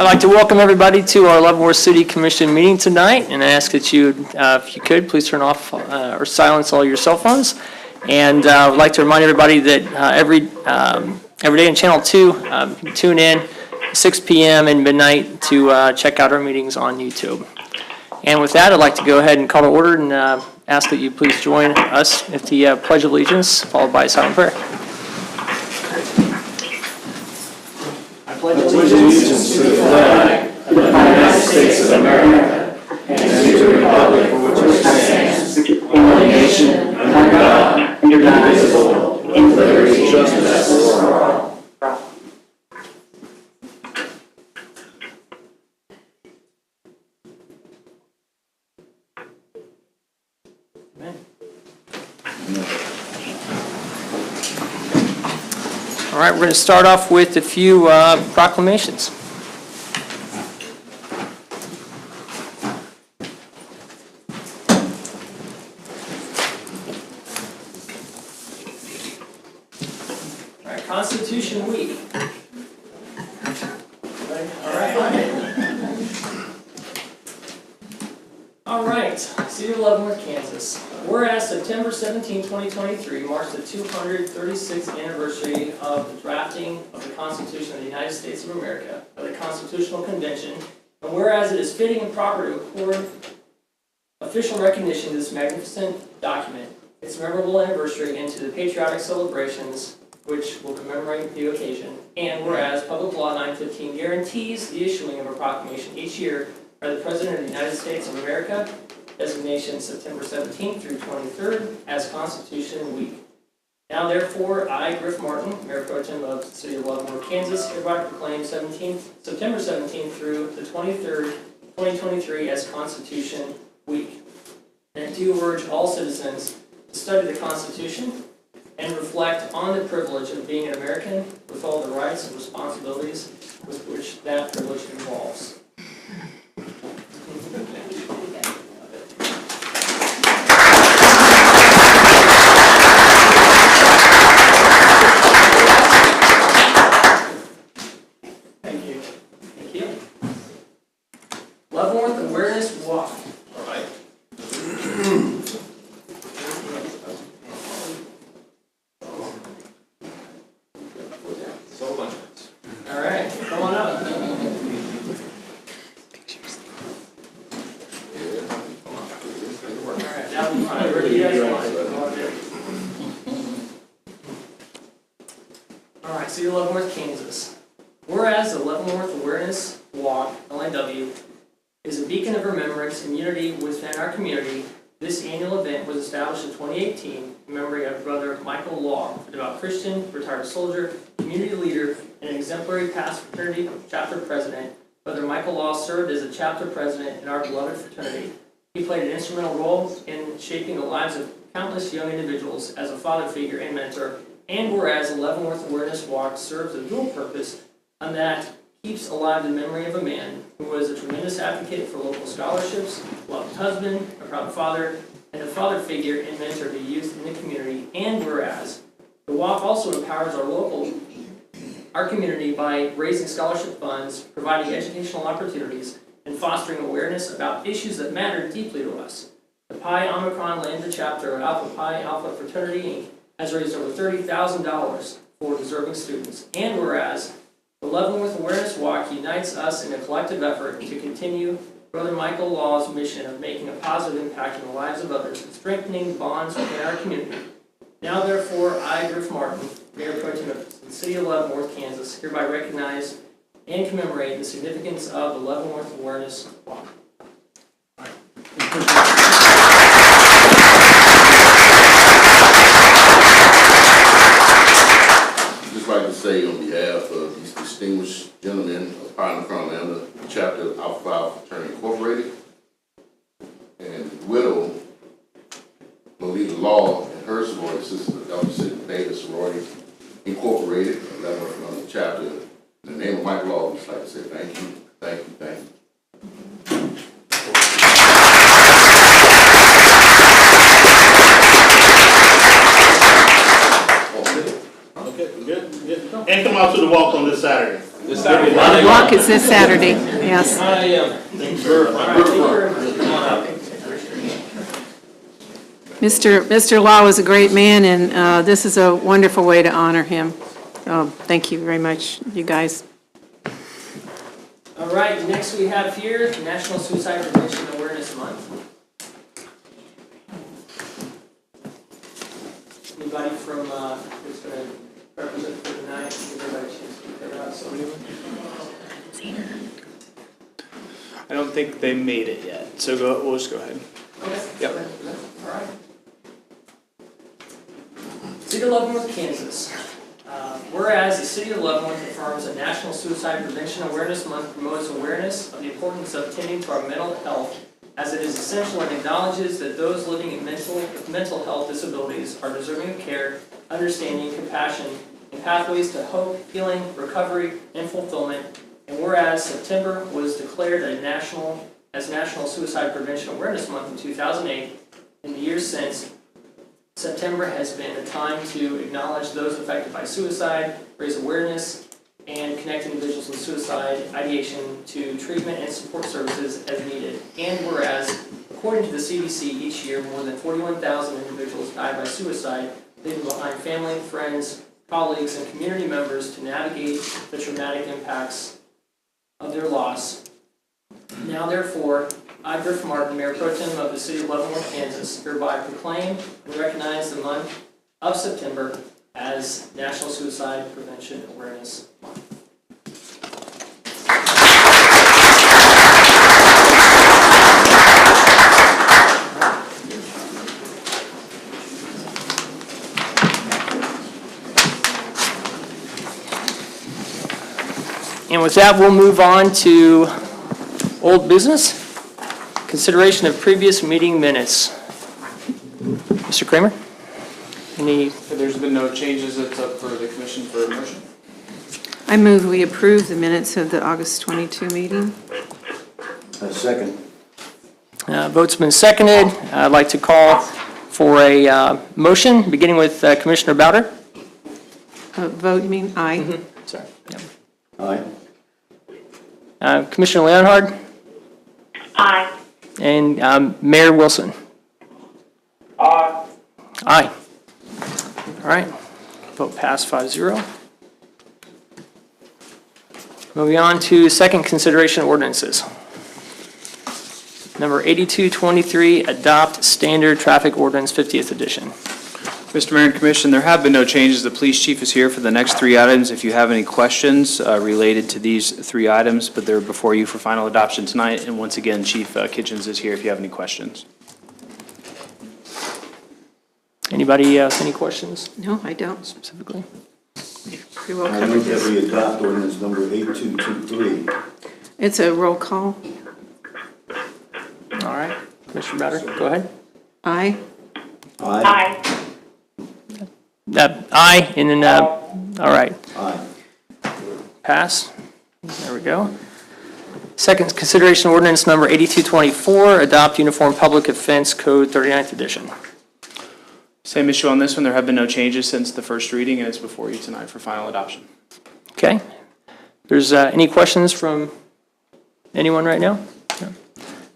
I'd like to welcome everybody to our Leavenworth City Commission meeting tonight, and I ask that you, if you could, please turn off or silence all your cell phones. And I would like to remind everybody that every day in Channel 2, tune in 6 p.m. and midnight to check out our meetings on YouTube. And with that, I'd like to go ahead and call to order and ask that you please join us at the Pledge of Allegiance, followed by a silent prayer. I pledge allegiance to the flag of the United States of America and to the republic for which it stands, one nation, under God, indivisible, with liberty and justice for all. All right, we're going to start off with a few proclamations. All right, Constitution Week. All right, City of Leavenworth, Kansas. Whereas September 17, 2023 marks the 236th anniversary of the drafting of the Constitution of the United States of America by the Constitutional Convention, and whereas it is fitting and proper to accord official recognition to this magnificent document, its memorable anniversary, and to the patriotic celebrations which will commemorate the occasion, and whereas Public Law 915 guarantees the issuing of a proclamation each year by the President of the United States of America, designation September 17th through 23rd as Constitution Week. Now therefore, I, Griff Martin, Mayor Pro Tem of the City of Leavenworth, Kansas, hereby proclaim September 17th through the 23rd, 2023 as Constitution Week. And I do urge all citizens to study the Constitution and reflect on the privilege of being an American with all the rights and responsibilities with which that privilege involves. Leavenworth Awareness Walk. All right. All right, come on up. All right, now we're fine. Where do you guys want? All right, City of Leavenworth, Kansas. Whereas the Leavenworth Awareness Walk, LAW, is a beacon of remembrance and unity within our community. This annual event was established in 2018 in memory of Brother Michael Law, a devout Christian, retired soldier, community leader, and an exemplary past fraternity chapter president. Brother Michael Law served as a chapter president in our beloved fraternity. He played an instrumental role in shaping the lives of countless young individuals as a father figure and mentor, and whereas the Leavenworth Awareness Walk serves a dual purpose, and that keeps alive the memory of a man who was a tremendous advocate for local scholarships, a loved husband, a proud father, and a father figure and mentor to youth in the community. And whereas the walk also empowers our community by raising scholarship funds, providing educational opportunities, and fostering awareness about issues that matter deeply to us. The Pi Omicron Lambda chapter of Alpha Pi Alpha Fraternity Inc. has raised over $30,000 for deserving students. And whereas the Leavenworth Awareness Walk unites us in a collective effort to continue Brother Michael Law's mission of making a positive impact in the lives of others and strengthening bonds within our community. Now, therefore, I, Griff Martin, Mayor Pro Tem of the City of Leavenworth, Kansas, hereby recognize and commemorate the significance of the Leavenworth Awareness Walk. I'd just like to say on behalf of these distinguished gentlemen of Pi Omicron Lambda, chapter of Alpha Phi Fraternity Incorporated, and widow Melita Law and her sorority sister, Dr. Sidney Davis Sorority Incorporated, Leavenworth chapter. In the name of Michael Law, I'd just like to say thank you, thank you, thank you. Okay, good. And come out to the walk on this Saturday. This Walk is this Saturday, yes. Mr. Law was a great man, and this is a wonderful way to honor him. So thank you very much, you guys. All right, next we have here National Suicide Prevention Awareness Month. Anybody from who's going to represent for tonight? Give everybody a chance to figure out somebody. I don't think they made it yet, so we'll just go ahead. Okay. Yep. All right. City of Leavenworth, Kansas. Whereas the City of Leavenworth affirms that National Suicide Prevention Awareness Month promotes awareness of the importance of tending to our mental health, as it is essential and acknowledges that those living in mental health disabilities are deserving of care, understanding, compassion, and pathways to hope, healing, recovery, and fulfillment. And whereas September was declared as National Suicide Prevention Awareness Month in 2008, in the years since, September has been a time to acknowledge those affected by suicide, raise awareness, and connect individuals with suicide ideation to treatment and support services as needed. And whereas, according to the CDC, each year more than 41,000 individuals die by suicide, leaving behind family, friends, colleagues, and community members to navigate the traumatic impacts of their loss. Now therefore, I, Griff Martin, Mayor Pro Tem of the City of Leavenworth, Kansas, hereby proclaim and recognize the month of September as National Suicide Prevention Awareness Month. And with that, we'll move on to old business. Consideration of previous meeting minutes. Mr. Kramer? There's been no changes. It's up for the commission for a motion. I move we approve the minutes of the August 22 meeting. Second. Vote's been seconded. I'd like to call for a motion, beginning with Commissioner Bowder. Vote, you mean aye? Sorry. Aye. Commissioner Leonhard? Aye. And Mayor Wilson? Aye. Aye. All right. Vote passed 5-0. Moving on to second consideration ordinances. Number 8223, adopt standard traffic ordinance 50th edition. Mr. Mayor and Commission, there have been no changes. The police chief is here for the next three items. If you have any questions related to these three items, but they're before you for final adoption tonight. And once again, Chief Kitchens is here if you have any questions. Anybody else, any questions No, I don't. specifically? Pretty well I covered move that this. we adopt ordinance number 8223. It's a roll call. All right. Commissioner Bowder, go ahead. Aye. Aye. Aye. Aye, and then, all right. Aye. Pass. There we go. Second consideration ordinance number 8224, adopt Uniform Public Offense Code 39th edition. Same issue on this one. There have been no changes since the first reading, and it's before you tonight for final adoption. Okay. There's any questions from anyone right now? No.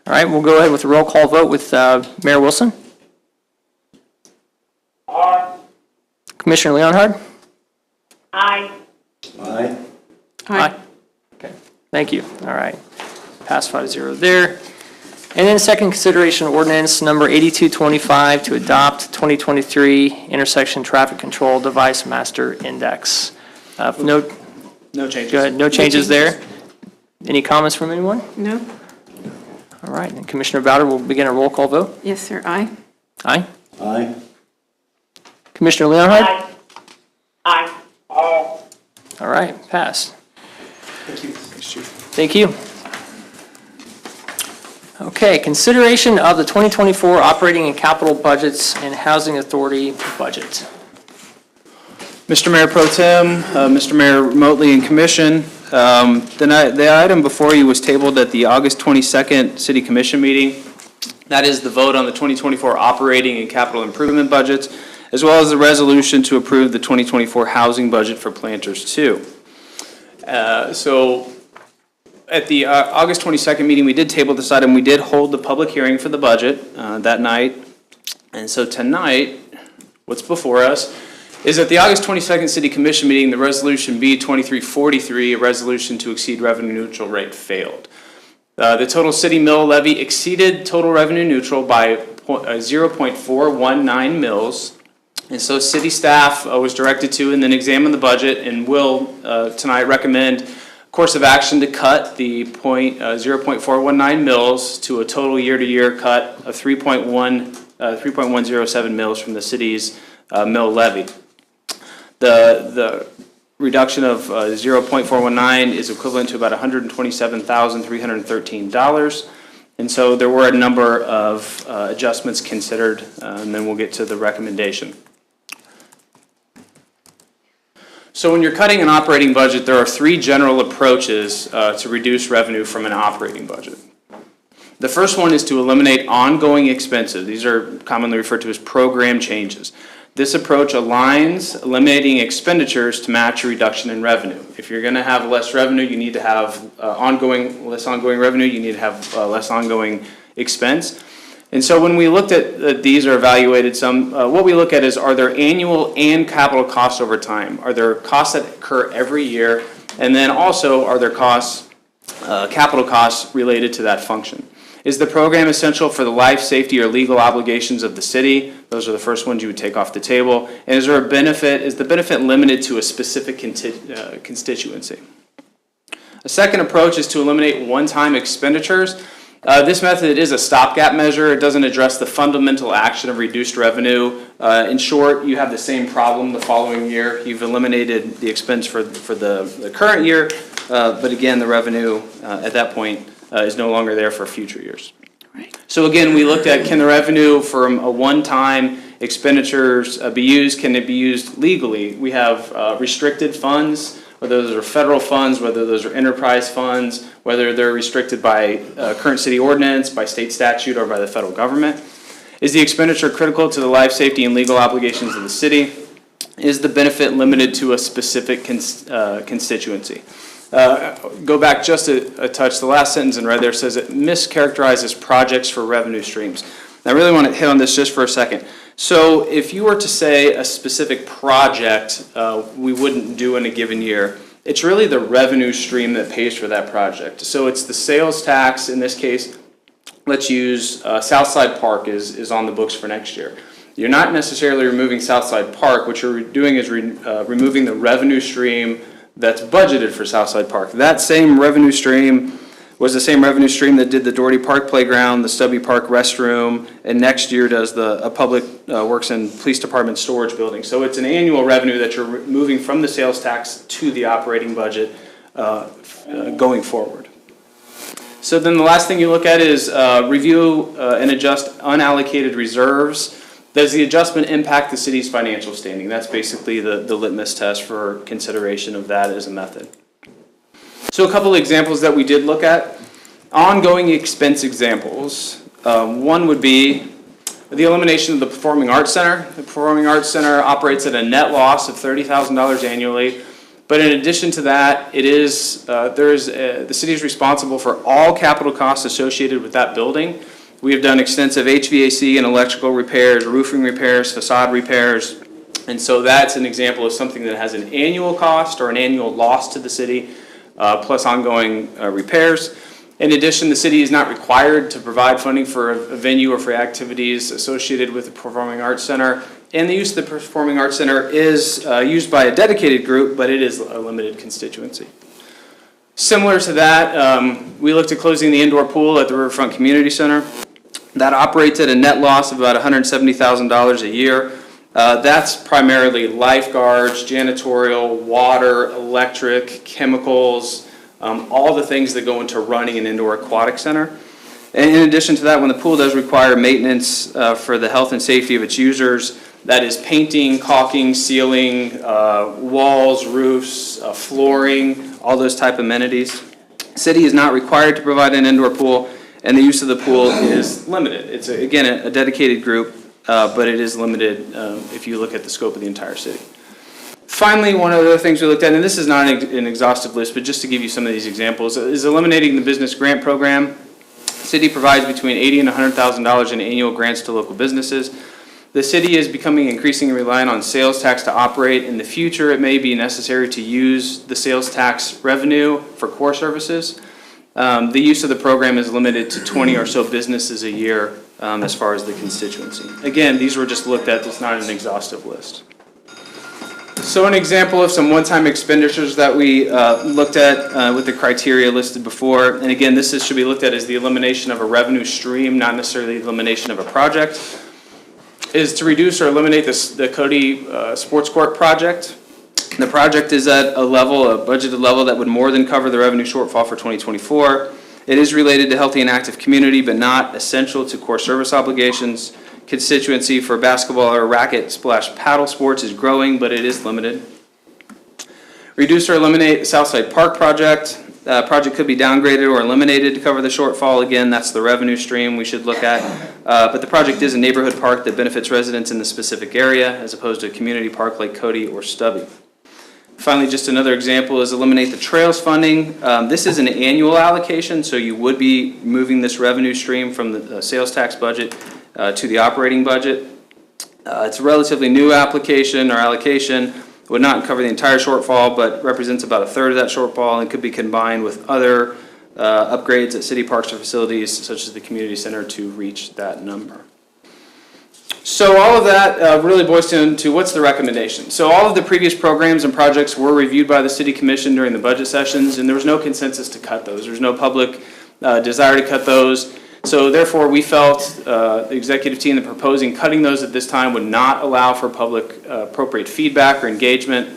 All right, we'll go ahead with a roll call vote with Mayor Wilson. Aye. Commissioner Leonhard? Aye. Aye. Aye. Okay, thank you. All right. Pass 5-0 there. And then second consideration ordinance number 8225 to adopt 2023 intersection traffic control device master index. No changes. Go ahead, no changes there. Any comments from anyone? No? All right, and Commissioner Bowder will begin a roll call vote. Yes, sir, aye. Aye. Aye. Commissioner Leonhard? Aye. Aye. Aye. All right, passed. Thank you. Thanks, Chief. Thank you. Okay, consideration of the 2024 operating and capital budgets and housing authority budget. Mr. Mayor Pro Tem, Mr. Mayor remotely in commission, the item before you was tabled at the August 22nd City Commission meeting. That is the vote on the 2024 operating and capital improvement budgets, as well as the resolution to approve the 2024 housing budget for Planters 2. So at the August 22nd meeting, we did table this item. We did hold the public hearing for the budget that night. And so tonight, what's before us is at the August 22nd City Commission meeting, the resolution B-2343, a resolution to exceed revenue neutral rate, failed. The total city mill levy exceeded total revenue neutral by 0.419 mils. And so city staff was directed to and then examine the budget and will tonight recommend a course of action to cut the 0.419 mils to a total year-to-year cut of 3.107 mils from the city's mill levy. The reduction of 0.419 is equivalent to about $127,313. And so there were a number of adjustments considered, and then we'll get to the recommendation. So when you're cutting an operating budget, there are three general approaches to reduce revenue from an operating budget. The first one is to eliminate ongoing expenses. These are commonly referred to as program changes. This approach aligns eliminating expenditures to match a reduction in revenue. If you're going to have less revenue, you need to have less ongoing revenue, you need to have less ongoing expense. And so when we looked at these or evaluated some, what we look at is, are there annual and capital costs over time? Are there costs that occur every year? And then also, are there costs, capital costs related to that function? Is the program essential for the life, safety, or legal obligations of the city? Those are the first ones you would take off the table. And is there a benefit? Is the benefit limited to a specific constituency? A second approach is to eliminate one-time expenditures. This method is a stopgap measure. It doesn't address the fundamental action of reduced revenue. In short, you have the same problem the following year. You've eliminated the expense for the current year, but again, the revenue at that point is no longer there for future years. Right. So again, we looked at, can the revenue from a one-time expenditures be used? Can it be used legally? We have restricted funds, whether those are federal funds, whether those are enterprise funds, whether they're restricted by current city ordinance, by state statute, or by the federal government. Is the expenditure critical to the life, safety, and legal obligations of the city? Is the benefit limited to a specific constituency? Go back just a touch. The last sentence in red there says it mischaracterizes projects for revenue streams. And I really want to hit on this just for a second. So if you were to say a specific project we wouldn't do in a given year, it's really the revenue stream that pays for that project. So it's the sales tax. In this case, let's use Southside Park is on the books for next year. You're not necessarily removing Southside Park. What you're doing is removing the revenue stream that's budgeted for Southside Park. That same revenue stream was the same revenue stream that did the Doherty Park Playground, the Stubby Park Restroom, and next year does the Public Works and Police Department Storage Building. So it's an annual revenue that you're moving from the sales tax to the operating budget going forward. So then the last thing you look at is review and adjust unallocated reserves. Does the adjustment impact the city's financial standing? That's basically the litmus test for consideration of that as a method. So a couple of examples that we did look at. Ongoing expense examples. One would be the elimination of the Performing Arts Center. The Performing Arts Center operates at a net loss of $30,000 annually. But in addition to that, the city is responsible for all capital costs associated with that building. We have done extensive HVAC and electrical repairs, roofing repairs, facade repairs, and so that's an example of something that has an annual cost or an annual loss to the city, plus ongoing repairs. In addition, the city is not required to provide funding for a venue or for activities associated with the Performing Arts Center, and the use of the Performing Arts Center is used by a dedicated group, but it is a limited constituency. Similar to that, we looked at closing the indoor pool at the Riverfront Community Center. That operates at a net loss of about $170,000 a year. That's primarily lifeguards, janitorial, water, electric, chemicals, all the things that go into running an indoor aquatic center. And in addition to that, when the pool does require maintenance for the health and safety of its users, that is painting, caulking, sealing, walls, roofs, flooring, all those type of amenities. City is not required to provide an indoor pool, and the use of the pool is limited. It's, again, a dedicated group, but it is limited if you look at the scope of the entire city. Finally, one of the things we looked at, and this is not an exhaustive list, but just to give you some of these examples, is eliminating the business grant program. The city provides between $80,000 and $100,000 in annual grants to local businesses. The city is becoming increasingly reliant on sales tax to operate. In the future, it may be necessary to use the sales tax revenue for core services. The use of the program is limited to 20 or so businesses a year as far as the constituency. Again, these were just looked at, it's not an exhaustive list. So an example of some one-time expenditures that we looked at with the criteria listed before, and again, should be looked at as the elimination of a revenue stream, not necessarily the elimination of a project, is to reduce or eliminate the Cody Sports Court project. The project is at a budgeted level that would more than cover the revenue shortfall for 2024. It is related to healthy and active community, but not essential to core service obligations. Constituency for basketball or racket/paddle sports is growing, but it is limited. Reduce or eliminate the Southside Park project. Project could be downgraded or eliminated to cover the shortfall. Again, that's the revenue stream we should look at. But the project is a neighborhood park that benefits residents in the specific area as opposed to a community park like Cody or Stubby. Finally, just another example is eliminate the trails funding. This is an annual allocation, so you would be moving this revenue stream from the sales tax budget to the operating budget. It's a relatively new application or allocation, would not cover the entire shortfall, but represents about a third of that shortfall and could be combined with other upgrades at city parks or facilities such as the community center to reach that number. So all of that really boils down to what's the recommendation. So all of the previous programs and projects were reviewed by the city commission during the budget sessions, and there was no consensus to cut those. There's no public desire to cut those. So therefore, we felt the executive team that proposing cutting those at this time would not allow for public appropriate feedback or engagement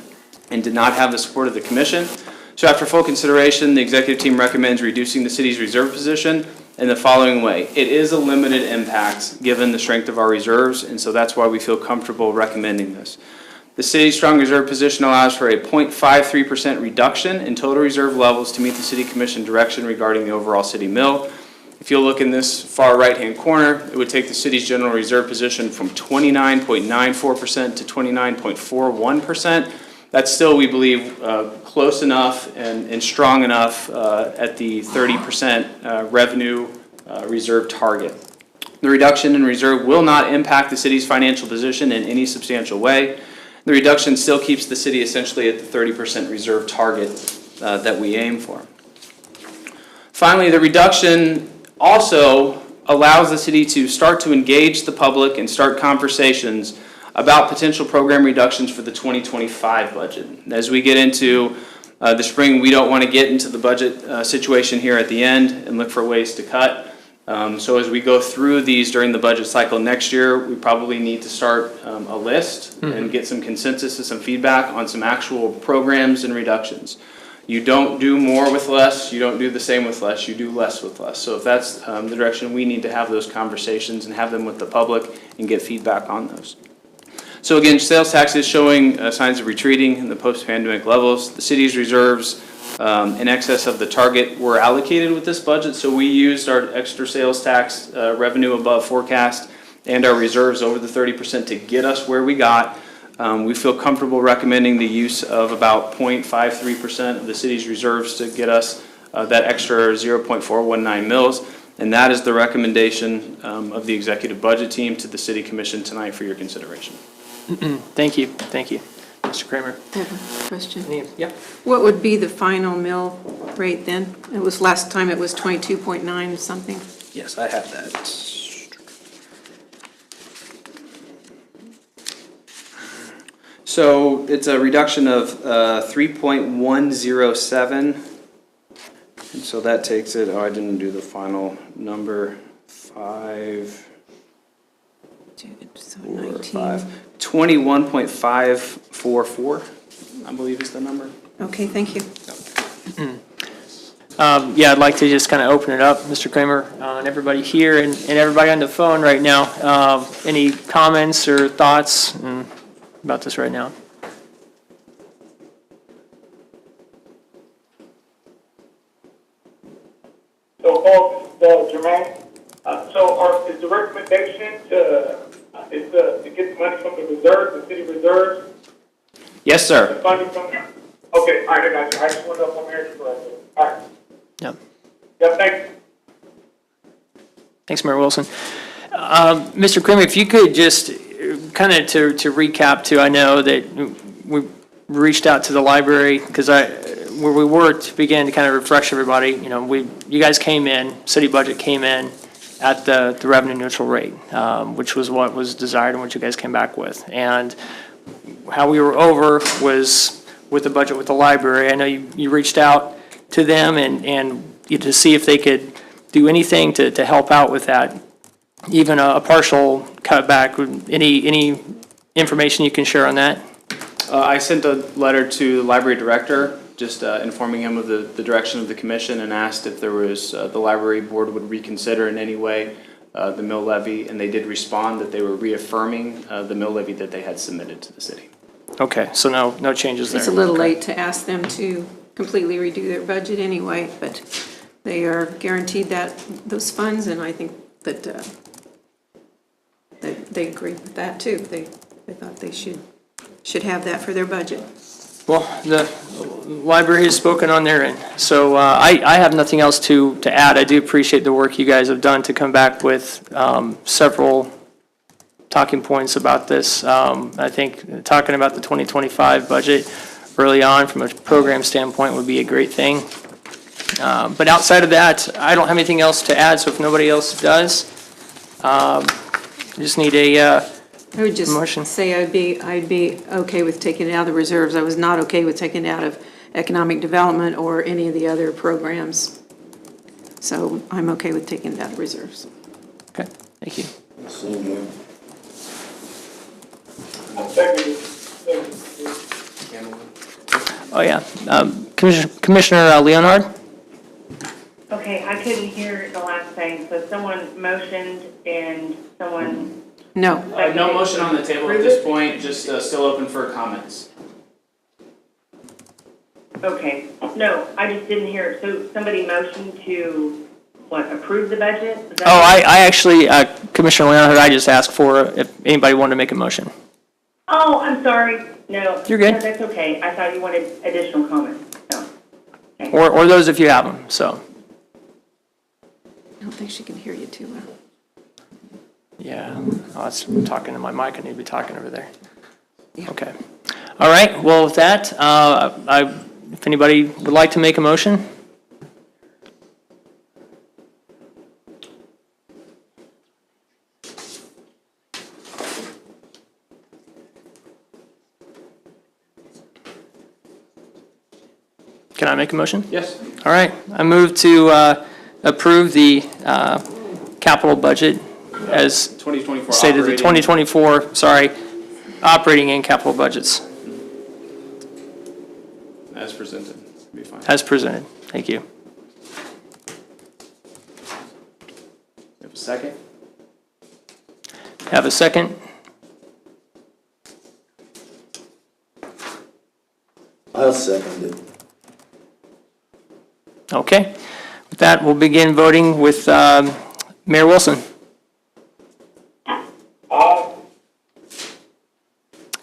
and did not have the support of the commission. So after full consideration, the executive team recommends reducing the city's reserve position in the following way. It is a limited impact given the strength of our reserves, and so that's why we feel comfortable recommending this. The city's strong reserve position allows for a 0.53% reduction in total reserve levels to meet the city commission direction regarding the overall city mill. If you'll look in this far right-hand corner, it would take the city's general reserve position from 29.94% to 29.41%. That's still, we believe, close enough and strong enough at the 30% revenue reserve target. The reduction in reserve will not impact the city's financial position in any substantial way. The reduction still keeps the city essentially at the 30% reserve target that we aim for. Finally, the reduction also allows the city to start to engage the public and start conversations about potential program reductions for the 2025 budget. As we get into the spring, we don't want to get into the budget situation here at the end and look for ways to cut. So as we go through these during the budget cycle next year, we probably need to start a list and get some consensus and some feedback on some actual programs and reductions. You don't do more with less, you don't do the same with less, you do less with less. So if that's the direction, we need to have those conversations and have them with the public and get feedback on those. So again, sales tax is showing signs of retreating in the post-pandemic levels. The city's reserves in excess of the target were allocated with this budget, so we used our extra sales tax revenue above forecast and our reserves over the 30% to get us where we got. We feel comfortable recommending the use of about 0.53% of the city's reserves to get us that extra 0.419 mils. And that is the recommendation of the executive budget team to the city commission tonight for your consideration. Thank you, Mr. Kramer. I have a question. Yep. What would be the final mill rate then? It was last time it was 22.9 or something. Yes, I have that. So it's a reduction of 3.107. And so that takes it, I didn't do the final number, 21.544, I believe is the number. Okay, thank you. Yeah, I'd like to just kind of open it up, Mr. Kramer, and everybody here and everybody on the phone right now. Any comments or thoughts about this right now? So, Jermaine, is the recommendation to get the money from the reserves, the city reserves? Yes, sir. Funding from, okay, all right, I got you. I just wanted to know if I'm hearing correctly. All right. Yep. Yeah, thanks. Thanks, Mayor Wilson. Mr. Kramer, if you could just kind of to recap too, I know that we reached out to the library because where we were to begin to kind of refresh everybody, you guys came in, city budget came in at the revenue neutral rate, which was what was desired and what you guys came back with. And how we were over was with the budget with the library. I know you reached out to them and to see if they could do anything to help out with that, even a partial cutback. Any information you can share on that? I sent a letter to the library director, just informing him of the direction of the commission, and asked if there was, the library board would reconsider in any way the mill levy, and they did respond that they were reaffirming the mill levy that they had submitted to the city. Okay, so no changes there. It's a little Okay. late to ask them to completely redo their budget anyway, but they are guaranteed those funds, and I think that they agree with that too. They thought they should have that for their budget. Well, the library has spoken on their end, so I have nothing else to add. I do appreciate the work you guys have done to come back with several talking points about this. I think talking about the 2025 budget early on from a program standpoint would be a great thing. But outside of that, I don't have anything else to add, so if nobody else does, I just need a I would just motion. say I'd be okay with taking it out of the reserves. I was not okay with taking it out of economic development or any of the other programs. So I'm okay with taking it out of reserves. Okay, thank you. So moved. Oh, yeah. Commissioner Leonhard? Okay, I couldn't hear the last thing, so someone motioned and someone, No. No motion on the table at this point, just still open for comments. okay, no, I just didn't hear it. So somebody motioned to, approve the budget? Is that- Oh, I actually, Commissioner Leonhard, I just asked for if anybody wanted to make a motion. Oh, I'm sorry, no. You're good. No, that's okay, I thought you wanted additional comments, so. Okay. Or those if you have them, so. I don't think she can hear you too well. Yeah, I'm talking to my mic, I need to be talking over there. Okay. All right, well, with that, if anybody would like to make a motion? Can I make a motion? Yes. All right, I move to approve the capital budget as 2024 stated, the operating. 2024, operating and capital budgets As presented, be fine. as presented. Thank you. Have a second? Have a second? I'll second it. Okay. With that, we'll begin voting with Mayor Wilson.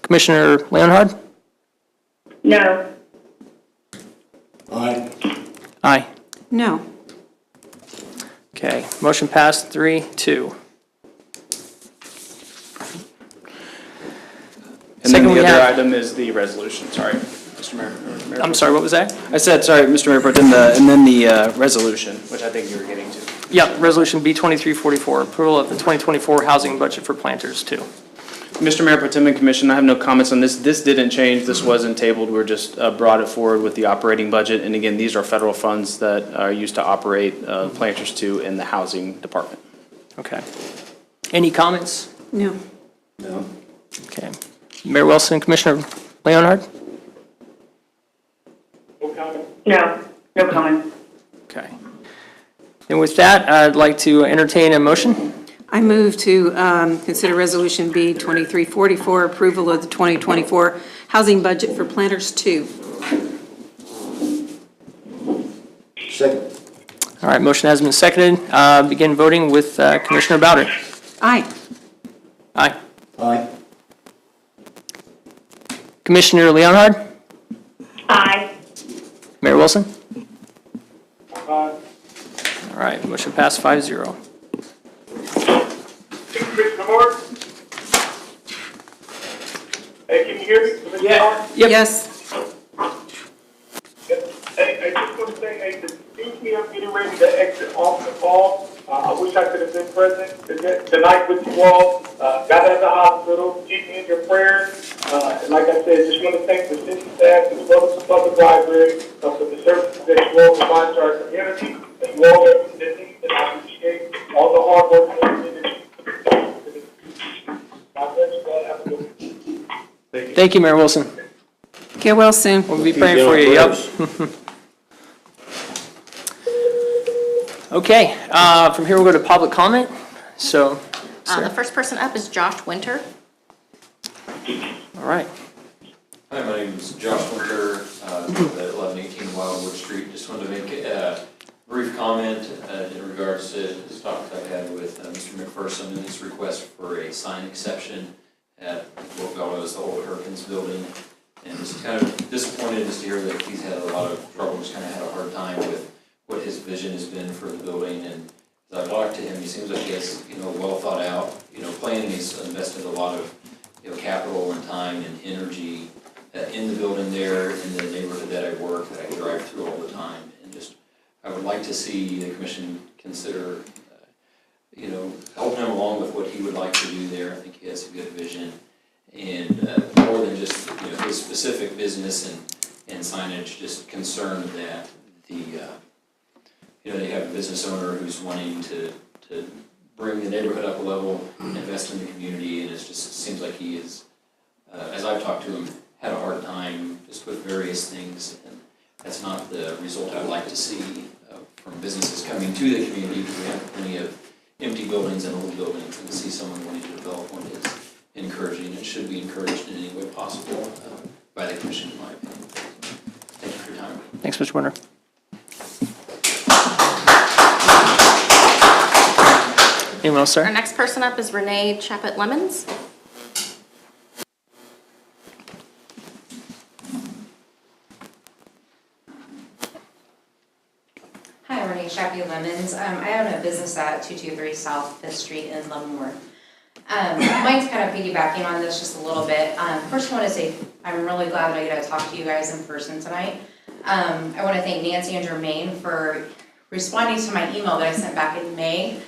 Commissioner Leonhard? No, Aye. Aye. No. Okay, motion passed 3-2. And then Second, we the other have- item is the resolution, sorry, Mr. Mayor. I'm sorry, what was that? I said, sorry, Mr. Mayor, but and then the resolution, which I think you were getting to. Yep, Resolution B 2344, approval of the 2024 housing budget for Planters 2. Mr. Mayor, Pro Tem and Commission, I have no comments on this. This didn't change. This wasn't tabled. We're just brought it forward with the operating budget. And again, these are federal funds that are used to operate Planters 2 in the housing department. Okay. Any comments? No. No. Okay. Mayor Wilson, Commissioner Leonhard? No comment. no comment. Okay. And with that, I'd like to entertain a motion. I move to consider Resolution B 2344, approval of the 2024 housing budget for Planters 2. Second. All right, motion has been seconded. Begin voting with Commissioner Aye. Aye. Aye. Commissioner Leonhard? Aye. Mayor Wilson? Uh, All right, motion passed 5-0. Commissioner Moore? Hey, can you hear me? Commissioner Moore? Yep. Yes. Hey, I just want to say, hey, the me I'm getting ready to exit off the call. I wish I could have been present tonight with you all. Got out of the hospital. Keep me in your prayers. And like I said, just want to thank the city staff as well as the public library for the services that you all provide to our community. And you all have been busy, and I appreciate all the hard work and everything that you do. God bless you all. Have a good one. Thank you, Mayor Wilson. Get well soon. We'll be praying for you, yep. Okay, from here we'll go to public comment. So, The first person up is Josh Winter. all right. Hi, my name is Josh Winter, at 1118 Wildwood Street. Just wanted to make a brief comment in regards to this talk I had with Mr. McPherson and his request for a sign exception at what was the old Hurricans building. And just kind of disappointed just to hear that he's had a lot of trouble, just kind of had a hard time with what his vision has been for the building. And as I talked to him, he seems like he has, well thought out, plan, and he's invested a lot of, capital and time and energy in the building there, in the neighborhood that I work, that I drive through all the time. And just, I would like to see the commission consider, helping him along with what he would like to do there. I think he has a good vision. And more than just, his specific business and signage, just concerned that they have a business owner who's wanting to bring the neighborhood up a level, invest in the community, and it seems like he is, as I've talked to him, had a hard time just with various things, and that's not the result I'd like to see from businesses coming to the community, because we have plenty of empty buildings and old buildings, and to see someone wanting to develop one is encouraging. It should be encouraged in any way possible by the commission, in my opinion. Thank you for your time. Thanks, Mr. Winter. Anyone else, Our sir? next person up is Renee Chaput Lemons. Hi, I'm Renee Shappy Lemons. I own a business at 223 South 5th Street in Leavenworth. Mine's kind of piggybacking on this just a little bit. First, I want to say I'm really glad that I get to talk to you guys in person tonight. I want to thank Nancy and Jermaine for responding to my email that I sent back in May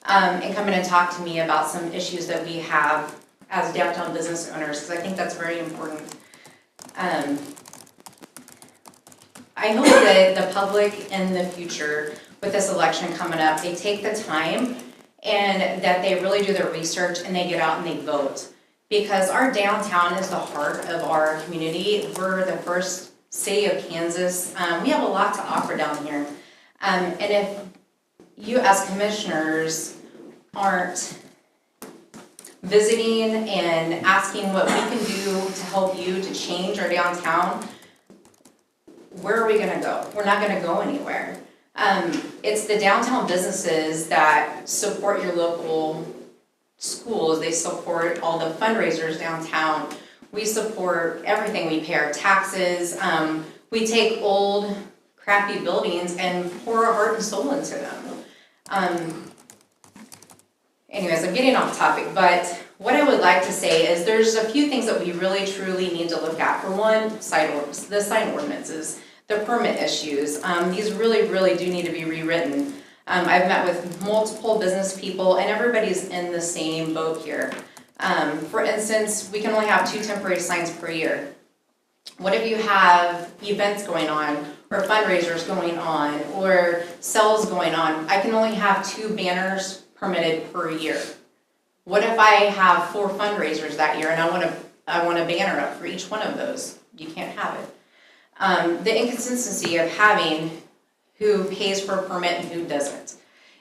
and coming and talk to me about some issues that we have as downtown business owners, because I think that's very important. I hope that the public in the future, with this election coming up, they take the time and that they really do their research and they get out and they vote. Because our downtown is the heart of our community. We're the first city of Kansas. We have a lot to offer down here. And if you as commissioners aren't visiting and asking what we can do to help you to change our downtown, where are we gonna go? We're not gonna go anywhere. It's the downtown businesses that support your local schools. They support all the fundraisers downtown. We support everything. We pay our taxes. We take old, crappy buildings and pour our heart and soul into them. Anyways, I'm getting off topic, but what I would like to say is there's a few things that we really truly need to look at. For one, the sign ordinances, the permit issues. These really do need to be rewritten. I've met with multiple business people and everybody's in the same boat here. For instance, we can only have 2 temporary signs per year. What if you have events going on or fundraisers going on or sales going on? I can only have 2 banners permitted per year. What if I have 4 fundraisers that year and I want a banner up for each one of those? You can't have it. The inconsistency of having who pays for a permit and who doesn't.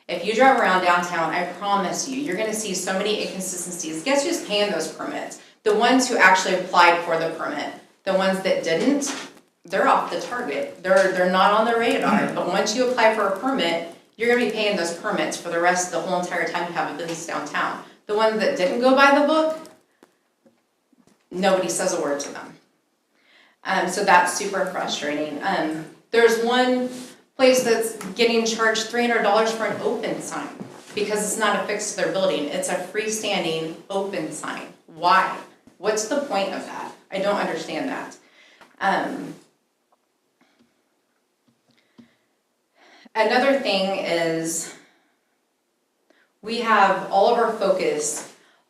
If you drive around downtown, I promise you, you're gonna see so many inconsistencies. Guess who's paying those permits? The ones who actually applied for the permit. The ones that didn't, they're off the target. They're not on the radar. But once you apply for a permit, you're gonna be paying those permits for the rest of the whole entire time you have a business downtown. The ones that didn't go by the book, nobody says a word to them. So that's super frustrating. There's one place that's getting charged $300 for an open sign because it's not affixed to their building. It's a freestanding open sign. Why? What's the point of that? I don't understand that. Another thing is we have all of our focus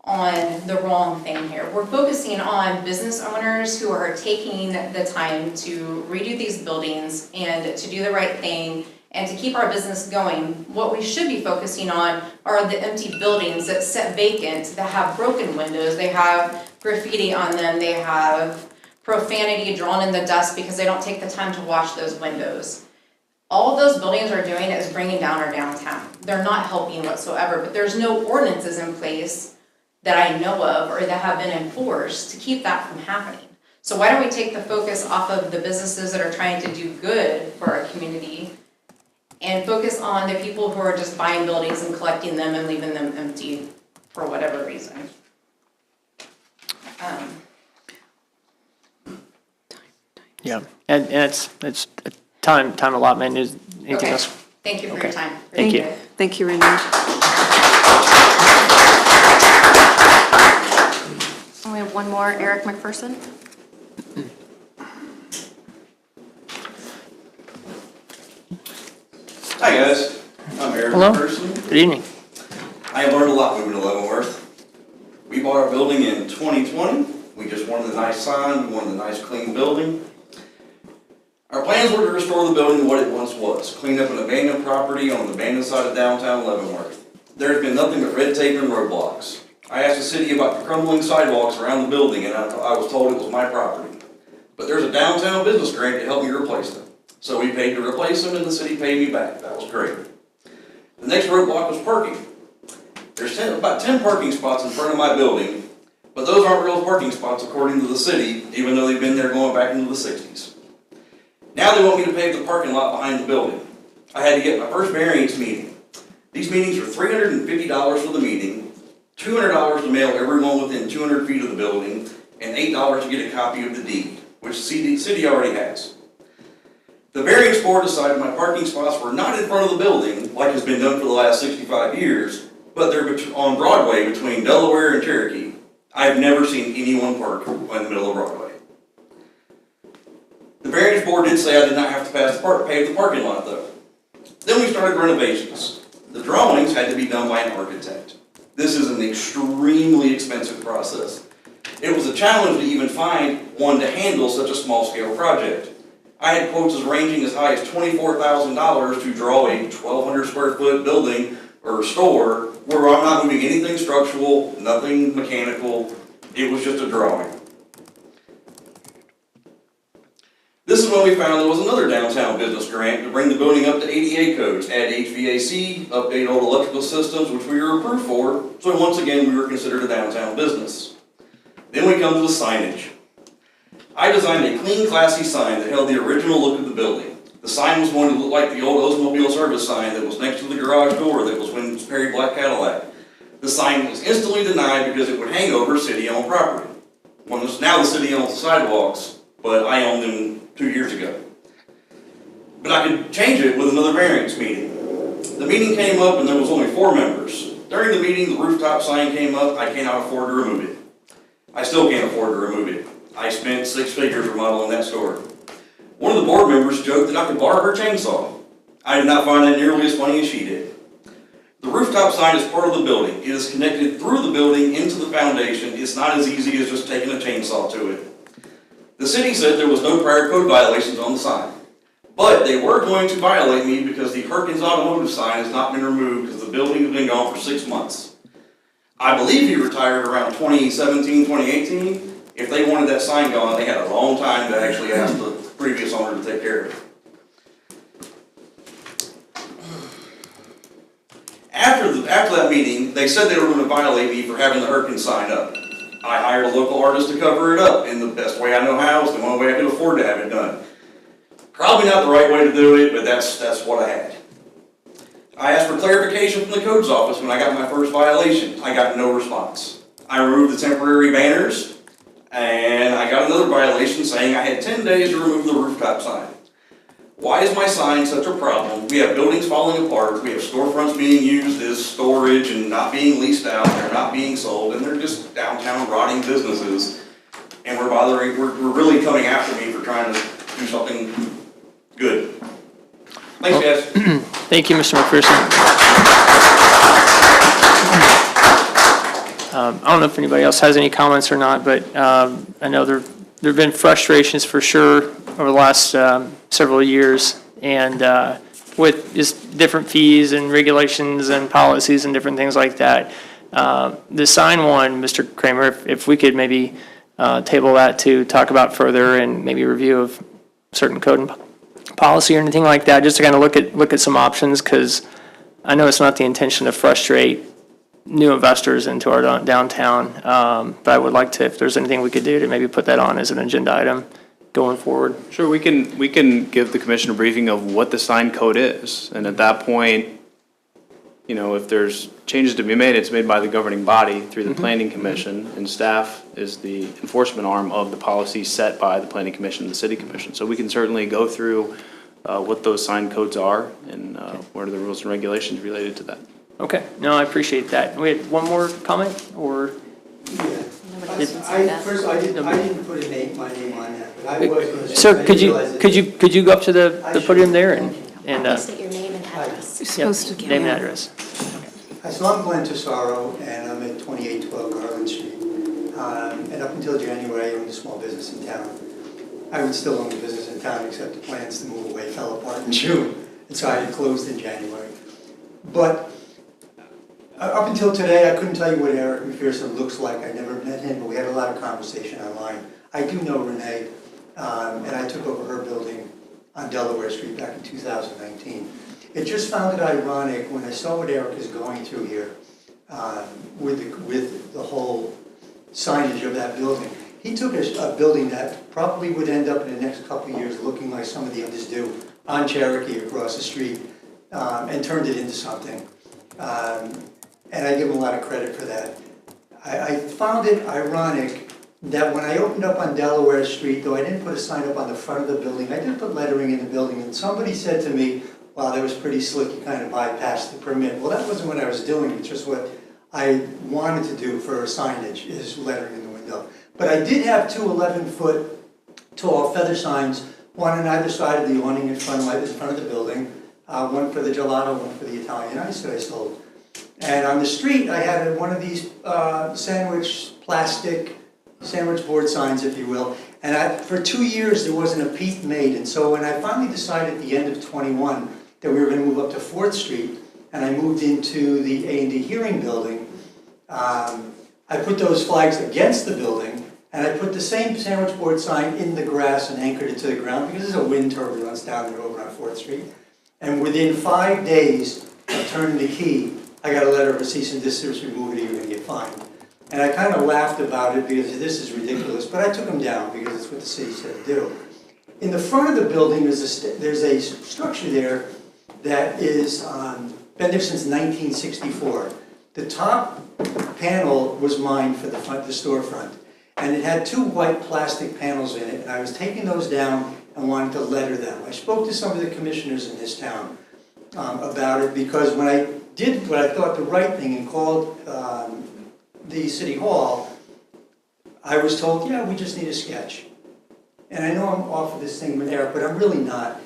on the wrong thing here. We're focusing on business owners who are taking the time to redo these buildings and to do the right thing and to keep our business going. What we should be focusing on are the empty buildings that sit vacant, that have broken windows, they have graffiti on them, they have profanity drawn in the dust because they don't take the time to wash those windows. All those buildings are doing is bringing down our downtown. They're not helping whatsoever, but there's no ordinances in place that I know of or that have been enforced to keep that from happening. So why don't we take the focus off of the businesses that are trying to do good for our community and focus on the people who are just buying buildings and collecting them and leaving them empty for whatever reason. Yeah, and it's time allotment. Is anything Okay. else? Thank you for Okay. your time. Thank you. Thank you, Renee. And we have one more, Eric McPherson. Hi guys, I'm Eric Hello. Person. Good evening. I have learned a lot moving to Leavenworth. We bought our building in 2020. We just wanted a nice sign, we wanted a nice clean building. Our plans were to restore the building to what it once was, clean up an abandoned property on the abandoned side of downtown Leavenworth. There's been nothing but red tape and roadblocks. I asked the city about the crumbling sidewalks around the building and I was told it was my property. But there's a downtown business grant to help me replace them. So we paid to replace them and the city paid me back. That was great. The next roadblock was parking. There's about 10 parking spots in front of my building, but those aren't real parking spots according to the city, even though they've been there going back into the 60s. Now they want me to pave the parking lot behind the building. I had to get my first variance meeting. These meetings are $350 for the meeting, $200 to mail everyone within 200 feet of the building, and $8 to get a copy of the deed, which the city already has. The variance board decided my parking spots were not in front of the building, like has been done for the last 65 years, but they're on Broadway between Delaware and Cherokee. I've never seen anyone park in the middle of Broadway. The variance board did say I did not have to pave the parking lot though. Then we started renovations. The drawings had to be done by an architect. This is an extremely expensive process. It was a challenge to even find one to handle such a small scale project. I had quotes ranging as high as $24,000 to draw a 1,200 square foot building or store where I'm not moving anything structural, nothing mechanical. It was just a drawing. This is when we found there was another downtown business grant to bring the building up to ADA codes, add HVAC, update old electrical systems, which we were approved for, so once again we were considered a downtown business. Then we come to the signage. I designed a clean, classy sign that held the original look of the building. The sign was going to look like the old Oldsmobile service sign that was next to the garage door that was Wynn's Perry Black Cadillac. The sign was instantly denied because it would hang over city-owned property. Now the city owns the sidewalks, but I owned them 2 years ago. But I could change it with another variance meeting. The meeting came up and there was only 4 members. During the meeting, the rooftop sign came up. I cannot afford to remove it. I still can't afford to remove it. I spent 6 figures remodeling that store. One of the board members joked that I could borrow her chainsaw. I did not find that nearly as funny as she did. The rooftop sign is part of the building. It is connected through the building into the foundation. It's not as easy as just taking a chainsaw to it. The city said there was no prior code violations on the sign. But they were going to violate me because the Perkins Automotive sign has not been removed because the building has been gone for 6 months. I believe he retired around 2017, 2018. If they wanted that sign gone, they had a long time to actually ask the previous owner to take care of it. After that meeting, they said they were going to violate me for having the Perkins sign up. I hired a local artist to cover it up in the best way I know how. It's the only way I could afford to have it done. Probably not the right way to do it, but that's what I had. I asked for clarification from the codes office when I got my first violation. I got no response. I removed the temporary banners. And I got another violation saying I had 10 days to remove the rooftop sign. Why is my sign such a problem? We have buildings falling apart, we have storefronts being used as storage and not being leased out, they're not being sold, and they're just downtown rotting businesses. And we're really coming after me for trying to do something good. Thanks, guys. Thank you, Mr. McPherson. I don't know if anybody else has any comments or not, but I know there have been frustrations for sure over the last several years, and with just different fees and regulations and policies and different things like that. The sign one, Mr. Kramer, if we could maybe table that to talk about further and maybe review of certain code and policy or anything like that, just to kind of look at some options, because I know it's not the intention to frustrate new investors into our downtown, but I would like to, if there's anything we could do to maybe put that on as an agenda item going forward. Sure, we can give the commission a briefing of what the sign code is, and at that point, you know, if there's changes to be made, it's made by the governing body through the planning commission, and staff is the enforcement arm of the policy set by the planning commission and the city commission. So we can certainly go through what those sign codes are and what are the rules and regulations related to that. Okay, no, I appreciate that. We had one more comment, or? Yeah. Nobody else can say that. First, I didn't put my name on that, but I was going to. Sir, could you go up to the podium there and Please state your name and address. You're supposed to. name and address? So I'm Glenn Tesoro, and I'm at 2812 Garland Street. And up until January, I owned a small business in town. I would still own the business in town, except the plans to move away fell apart in June, and so I had closed in January. But up until today, I couldn't tell you what Eric McPherson looks like. I never met him, but we had a lot of conversation online. I do know Renee, and I took over her building on Delaware Street back in 2019. It just found it ironic when I saw what Eric is going through here with the whole signage of that building. He took a building that probably would end up in the next couple of years looking like some of the others do on Cherokee across the street, and turned it into something. And I give him a lot of credit for that. I found it ironic that when I opened up on Delaware Street, though I didn't put a sign up on the front of the building, I did put lettering in the building, and somebody said to me, wow, that was pretty slick, you kind of bypassed the permit. Well, that wasn't what I was doing, it's just what I wanted to do for signage, is lettering in the window. But I did have two 11-foot tall feather signs, one on either side of the awning in front of the building, one for the gelato, one for the Italian ice that I sold. And on the street, I had one of these plastic sandwich board signs, if you will. And for 2 years, there wasn't a peep made. And so when I finally decided at the end of 21 that we were going to move up to 4th Street, and I moved into the A&D hearing building, I put those flags against the building, and I put the same sandwich board sign in the grass and anchored it to the ground, because there's a wind turbulence down there over on 4th Street. And within 5 days of turning the key, I got a letter of a cease and desist, remove it, you're going to get fined. And I kind of laughed about it because this is ridiculous, but I took them down because it's what the city said to do. In the front of the building, there's a structure there that is been there since 1964. The top panel was mine for the storefront, and it had 2 white plastic panels in it, and I was taking those down and wanted to letter them. I spoke to some of the commissioners in this town about it, because when I did what I thought the right thing and called the city hall, I was told, yeah, we just need a sketch. And I know I'm off of this thing with Eric, but I'm really not.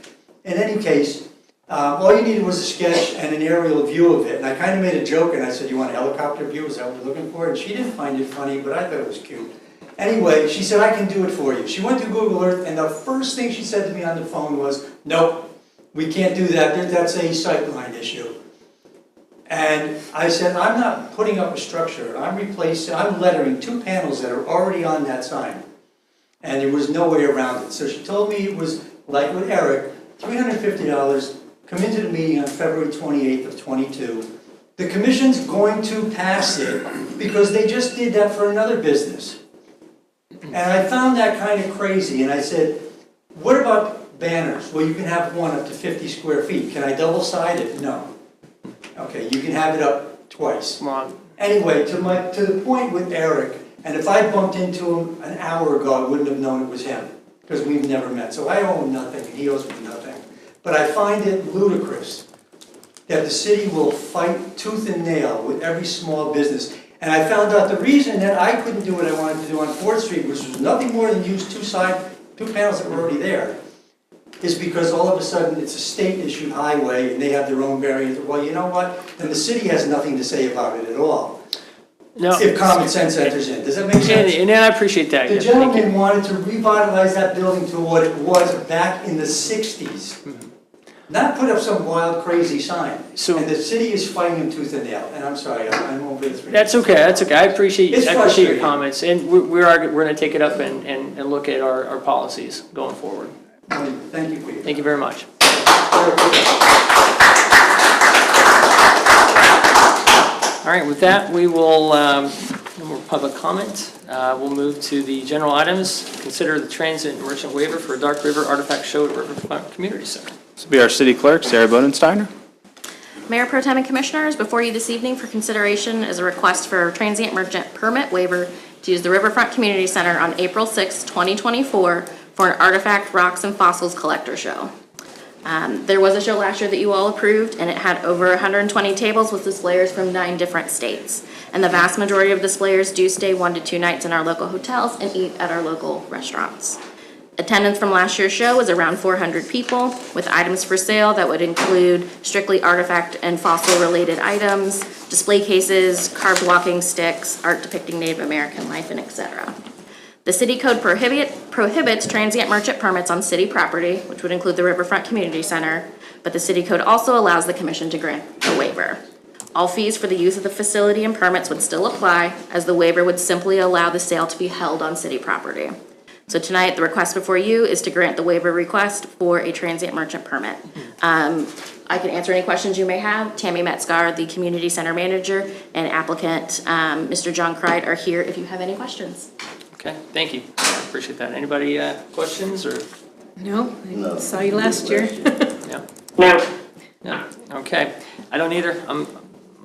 In any case, all you needed was a sketch and an aerial view of it. And I kind of made a joke, and I said, you want a helicopter view? Is that what you're looking for? And she didn't find it funny, but I thought it was cute. Anyway, she said, I can do it for you. She went to Google Earth, and the first thing she said to me on the phone was, nope, we can't do that. That's a sightline issue. And I said, I'm not putting up a structure. I'm lettering 2 panels that are already on that sign. And there was no way around it. So she told me it was, like with Eric, $350, come into the meeting on February 28th of 22. The commission's going to pass it because they just did that for another business. And I found that kind of crazy. And I said, what about banners? Well, you can have one up to 50 square feet. Can I double-side it? No. Okay, you can have it up twice. Come on. Anyway, to the point with Eric, And if I bumped into him an hour ago, I wouldn't have known it was him, because we've never met. So I owe him nothing, and he owes me nothing. But I find it ludicrous that the city will fight tooth and nail with every small business. And I found out the reason that I couldn't do what I wanted to do on 4th Street, which was nothing more than use two panels that were already there, is because all of a sudden it's a state-issued highway and they have their own variant. Well, you know what? Then the city has nothing to say about it at all. No. If common sense enters in. Does that make sense? And I appreciate that. The yeah, thank you. gentleman wanted to revitalize that building to what it was back in the 60s. Not put up some wild, crazy sign. So- And the city is fighting him tooth and nail. And I'm sorry, I'm over this. That's okay, that's okay. I appreciate It's your frustrating. comments, and we're gonna take it up and look at our policies going forward. Thank you for your. Thank you very much. All right, with that, we will, no more public comment. We'll move to the general items. Consider the transit merchant waiver for Dark River Artifact Show at Riverfront Community Center. This will be our city clerk, Sarah Bodensteiner. Mayor Pro Tem and Commissioners, before you this evening for consideration is a request for a transient merchant permit waiver to use the Riverfront Community Center on April 6, 2024 for an artifact, rocks, and fossils collector show. There was a show last year that you all approved, and it had over 120 tables with displayers from 9 different states. And the vast majority of displayers do stay 1 to 2 nights in our local hotels and eat at our local restaurants. Attendance from last year's show was around 400 people, with items for sale that would include strictly artifact and fossil-related items, display cases, carved walking sticks, art depicting Native American life, and etc. The city code prohibits transient merchant permits on city property, which would include the Riverfront Community Center, but the city code also allows the commission to grant a waiver. All fees for the use of the facility and permits would still apply, as the waiver would simply allow the sale to be held on city property. So tonight, the request before you is to grant the waiver request for a transient merchant permit. I can answer any questions you may have. Tammy Metzgar, the community center manager, and applicant, Mr. John Cried, are here if you have any questions. Okay, thank you. I appreciate that. Anybody, questions or? No, I saw you last year. Yeah. No. Yeah, okay. I don't either.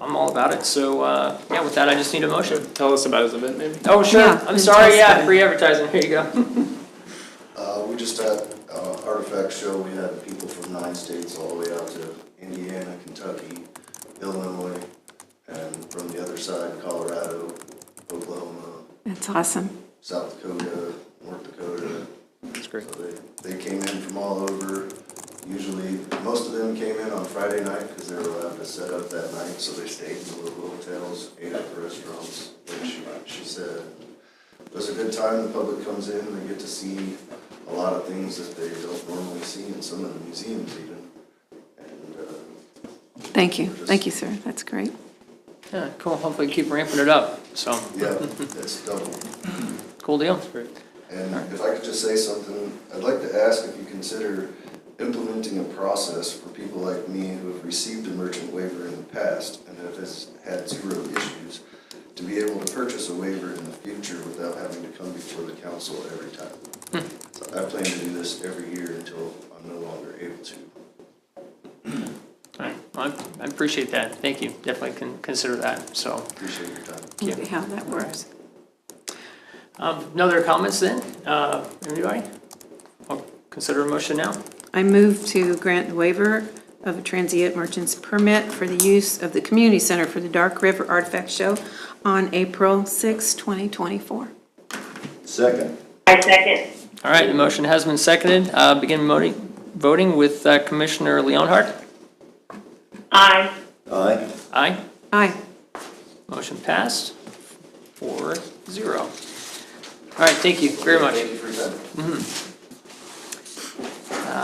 I'm all about it. So, yeah, with that, I just need a motion. Tell us about his event, maybe. Oh, sure. Yeah, I'm sorry. Yeah, fantastic. free advertising. Here you go. We just had Artifact Show. We had people from 9 states all the way out to Indiana, Kentucky, Illinois, and from the other side, Colorado, Oklahoma, That's awesome. South Dakota, North Dakota. That's great. So they came in from all over. Usually, most of them came in on Friday night because they were allowed to set up that night, so they stayed in the local hotels, ate at the restaurants, like she said. It was a good time. The public comes in, they get to see a lot of things that they don't normally see in some of the museums even. And Thank you. Thank you, sir. That's great. Yeah, cool. Hopefully keep ramping it up. So, yeah, that's double. cool deal. And if I could just say something, I'd like to ask if you consider implementing a process for people like me who have received a merchant waiver in the past and have had 0 issues, to be able to purchase a waiver in the future without having to come before the council every time. So I plan to do this every year until I'm no longer able to. All right. Well, I appreciate that. Thank you. Definitely can consider that. So, Appreciate your time. you. See how that works. No other comments then? Anybody? I'll consider a motion now. I move to grant the waiver of a transient merchant's permit for the use of the community center for the Dark River Artifact Show on April 6, 2024. Second. I second. All right, the motion has been seconded. Begin voting with Commissioner Leonhardt. Aye. Aye. Aye. Aye. Motion passed 4-0. All right, thank you very much. Thank you for your time.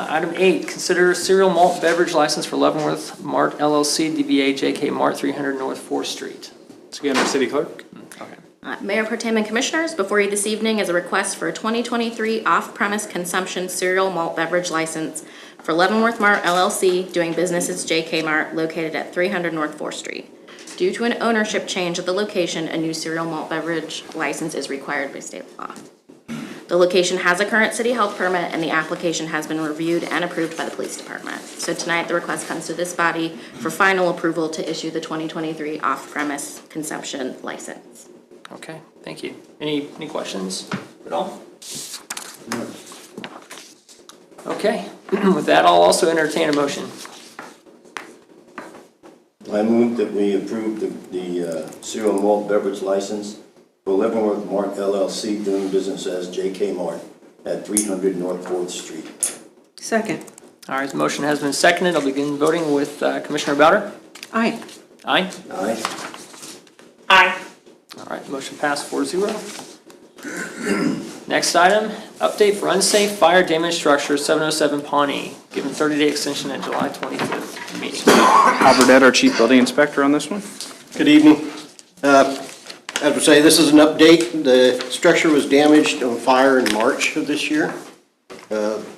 Item 8, consider cereal malt beverage license for Leavenworth Mart LLC, DBA JK Mart, 300 North 4th Street. This will be under city clerk. Okay. Mayor Pro Tem and Commissioners, before you this evening is a request for a 2023 off-premise consumption cereal malt beverage license for Leavenworth Mart LLC, doing business as JK Mart, located at 300 North 4th Street. Due to an ownership change at the location, a new cereal malt beverage license is required by state law. The location has a current city health permit, and the application has been reviewed and approved by the police department. So tonight, the request comes to this body for final approval to issue the 2023 off-premise consumption license. Okay, thank you. Any questions at all? Okay, with that, I'll also entertain a motion. I move that we approve the cereal malt beverage license for Leavenworth Mart LLC doing business as J.K. Mart at 300 North 4th Street. Second. All right, the motion has been seconded. I'll begin voting with Commissioner Bowder. Aye. Aye. Aye. Aye. All right, motion passed 4-0. Next item, update for unsafe fire damaged structure 707 Pawnee, given 30-day extension at July 25th meeting. Hal Burdette, our Chief Building Inspector on this one. Good evening. As we say, this is an update. The structure was damaged on fire in March of this year.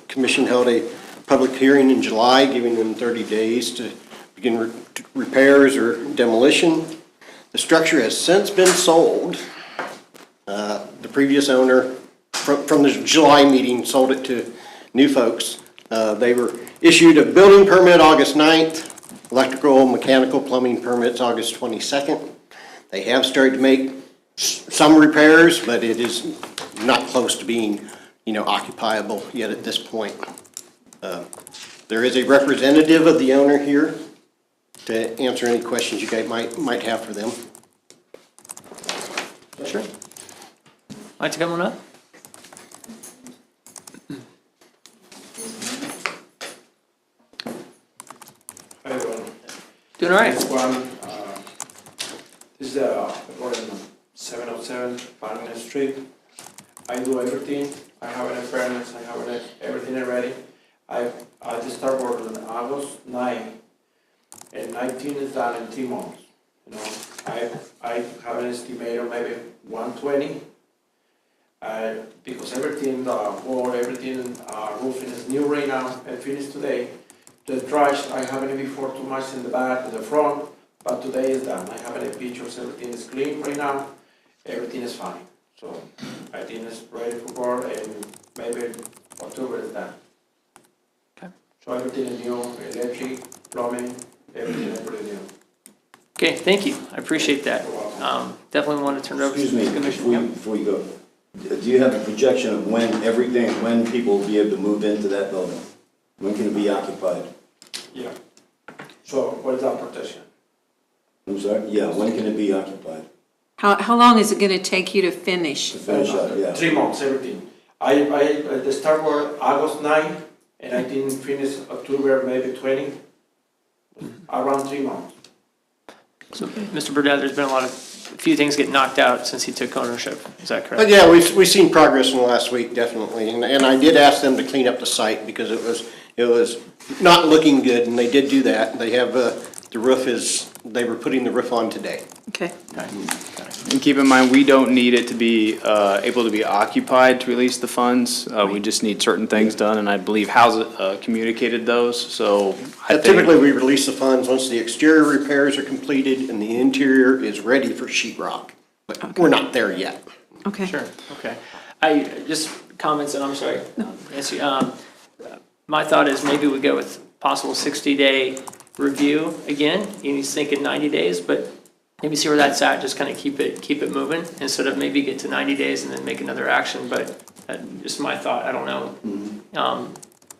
Commission held a public hearing in July, giving them 30 days to begin repairs or demolition. The structure has since been sold. The previous owner, from the July meeting, sold it to new folks. They were issued a building permit August 9th, electrical, mechanical, plumbing permits August 22nd. They have started to make some repairs, but it is not close to being, occupiable yet at this point. There is a representative of the owner here to answer any questions you guys might have for them. Sure. Like to come on up? Hi everyone. Doing all right. This one, this is according to 707 Parliament Street. I do everything. I have an furnace. I have everything ready. I just start working on August 9, and 19 is done in 3 months. I have an estimate of maybe 120. Because everything, the wall, everything, roofing is new right now and finished today. The trash, I haven't before too much in the back and the front, but today is done. I have any pictures, everything is clean right now, everything is fine. So I think it's ready for work, and maybe October is done. Okay. So everything is new, electric, plumbing, everything is pretty new. Okay, thank you. I appreciate that. Definitely want to turn it over to Excuse the me, Commissioner. before you go, do you have a projection of when people will be able to move into that building? When can it be occupied? Yeah. So what is that protection? I'm sorry? Yeah, when can it be occupied? How long is it going to take you to finish? To finish up, yeah. 3 months, everything. The start work August 9, and I didn't finish October maybe 20, around 3 months. So, Mr. Burdette, there's been a few things get knocked out since he took ownership. Is that correct? But yeah, we've seen progress in the last week, definitely. And I did ask them to clean up the site because it was not looking good, and they did do that. They have, they were putting the roof on today. Okay. And keep in mind, we don't need it to be able to be occupied to release the funds. We just need certain things done, and I believe Hal's communicated those, so I think. Typically, we release the funds once the exterior repairs are completed and the interior is ready for sheet rock. But we're not there yet. Okay. Sure, okay. Just comments, and I'm sorry, Nancy. My thought is maybe we go with possible 60-day review again. He's thinking 90 days, but maybe see where that's at, just kind of keep it moving instead of maybe get to 90 days and then make another action, but just my thought, I don't know.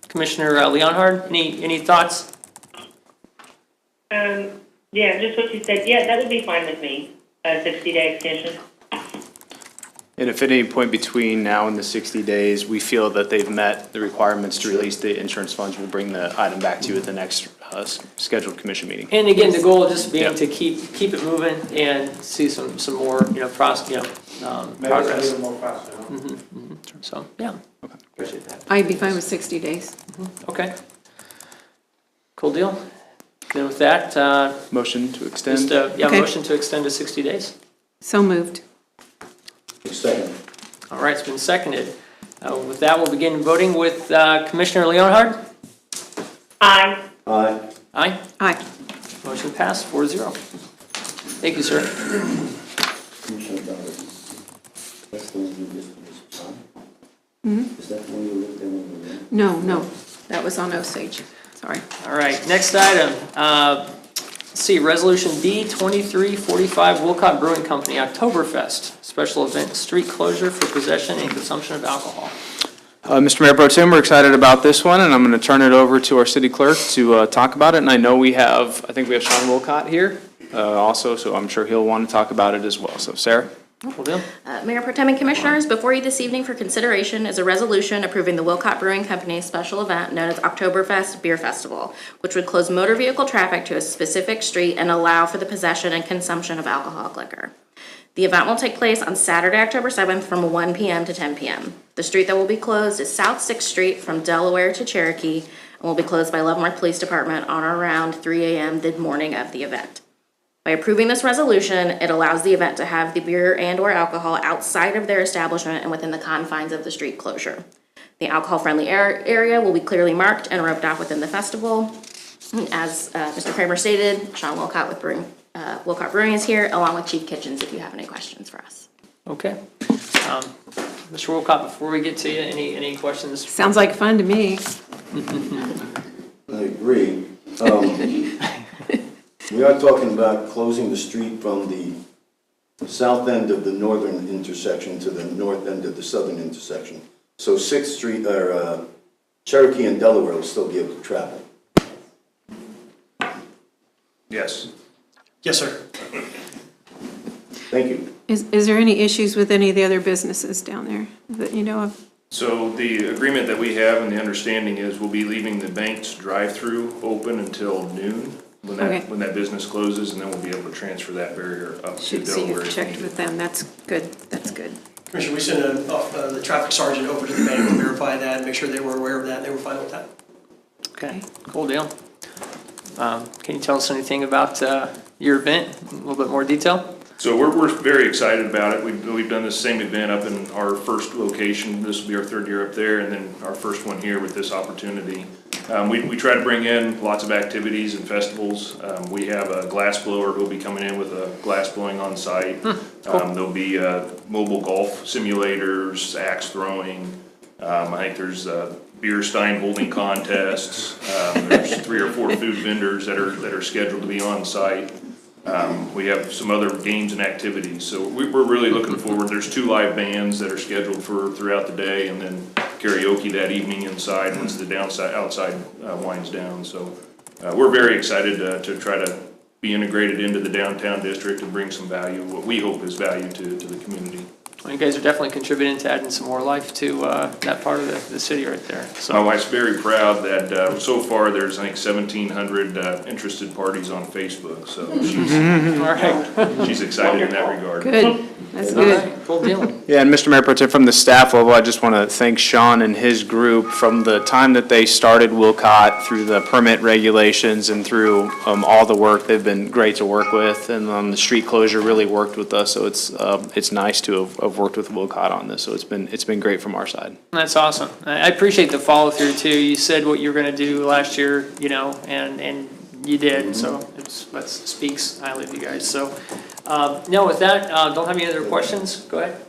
Commissioner Leonhard, any thoughts? Yeah, just what you said. Yeah, that would be fine with me, a 60-day extension. And if at any point between now and the 60 days, we feel that they've met the requirements to release the insurance funds, we'll bring the item back to you at the next scheduled commission meeting. And again, the goal just being to keep it moving and see some more, progress. Maybe a little more faster. So, yeah, appreciate that. I'd be fine with 60 days. Okay. Cool deal. Then with that, Motion to extend? just, Okay. motion to extend to 60 days. So moved. Second. All right, it's been seconded. With that, we'll begin voting with Commissioner Leonhard. Aye. Aye. Aye. Aye. Motion passed 4-0. Thank you, sir. Commissioner Bowder, that's the one you just finished, huh? Is that the one you looked at when we were in? No, that was on Osage. Sorry. All right, next item. C, Resolution B 2345 Wilcott Brewing Company Oktoberfest, special event street closure for possession and consumption of alcohol. Mr. Mayor Pro Tem, we're excited about this one, and I'm going to turn it over to our city clerk to talk about it. And I know I think we have Sean Wilcott here also, so I'm sure he'll want to talk about it as well. So, Sarah? Will do. Mayor Pro Tem and Commissioners, before you this evening for consideration is a resolution approving the Wilcott Brewing Company's special event known as Oktoberfest Beer Festival, which would close motor vehicle traffic to a specific street and allow for the possession and consumption of alcoholic liquor. The event will take place on Saturday, October 7th from 1 p.m. to 10 p.m. The street that will be closed is South 6th Street from Delaware to Cherokee and will be closed by Leavenworth Police Department on or around 3 a.m. the morning of the event. By approving this resolution, it allows the event to have the beer and/or alcohol outside of their establishment and within the confines of the street closure. The alcohol-friendly area will be clearly marked and roped off within the festival. As Mr. Kramer stated, Sean Wilcott with Wilcott Brewing is here, along with Chief Kitchens, if you have any questions for us. Okay. Mr. Wilcott, before we get to you, any questions? Sounds like fun to me. I agree. We are talking about closing the street from the south end of the northern intersection to the north end of the southern intersection. So 6th Street, or Cherokee and Delaware will still be able to travel. Yes. Yes, sir. Thank you. Is there any issues with any of the other businesses down there that you know of? So the agreement that we have and the understanding is we'll be leaving the bank's drive-through open until noon when that business closes, and then we'll be able to transfer that barrier up to So Delaware. you've checked with them, that's good, that's good. Commissioner, we sent the traffic sergeant over to the bank to verify that, and make sure they were aware of that, and they were fine with that. Okay, cool deal. Can you tell us anything about your event, in a little bit more detail? So we're very excited about it. We've done this same event up in our first location. This will be our third year up there, and then our first one here with this opportunity. We try to bring in lots of activities and festivals. We have a glass blower who will be coming in with a glass blowing on site. There'll be mobile golf simulators, axe throwing. I think there's beer stein holding contests. There's 3 or 4 food vendors that are scheduled to be on site. We have some other games and activities, so we're really looking forward. There's 2 live bands that are scheduled for throughout the day, and then karaoke that evening inside once the outside winds down. So we're very excited to try to be integrated into the downtown district and bring some value, what we hope is value to the community. Well, you guys are definitely contributing to adding some more life to that part of the city right there. So. My wife's very proud that so far there's, I think, 1,700 interested parties on Facebook. So she's excited in that regard. Good, that's good. Cool deal. Yeah, and Mr. Mayor Pro Tem, from the staff level, I just want to thank Sean and his group from the time that they started Wilcott through the permit regulations and through all the work. They've been great to work with, and the street closure really worked with us, so it's nice to have worked with Wilcott on this, so it's been great from our side. That's awesome. I appreciate the follow through too. You said what you were going to do last year, and you did. So that speaks highly of you guys. So no, with that, don't have any other questions. Go ahead.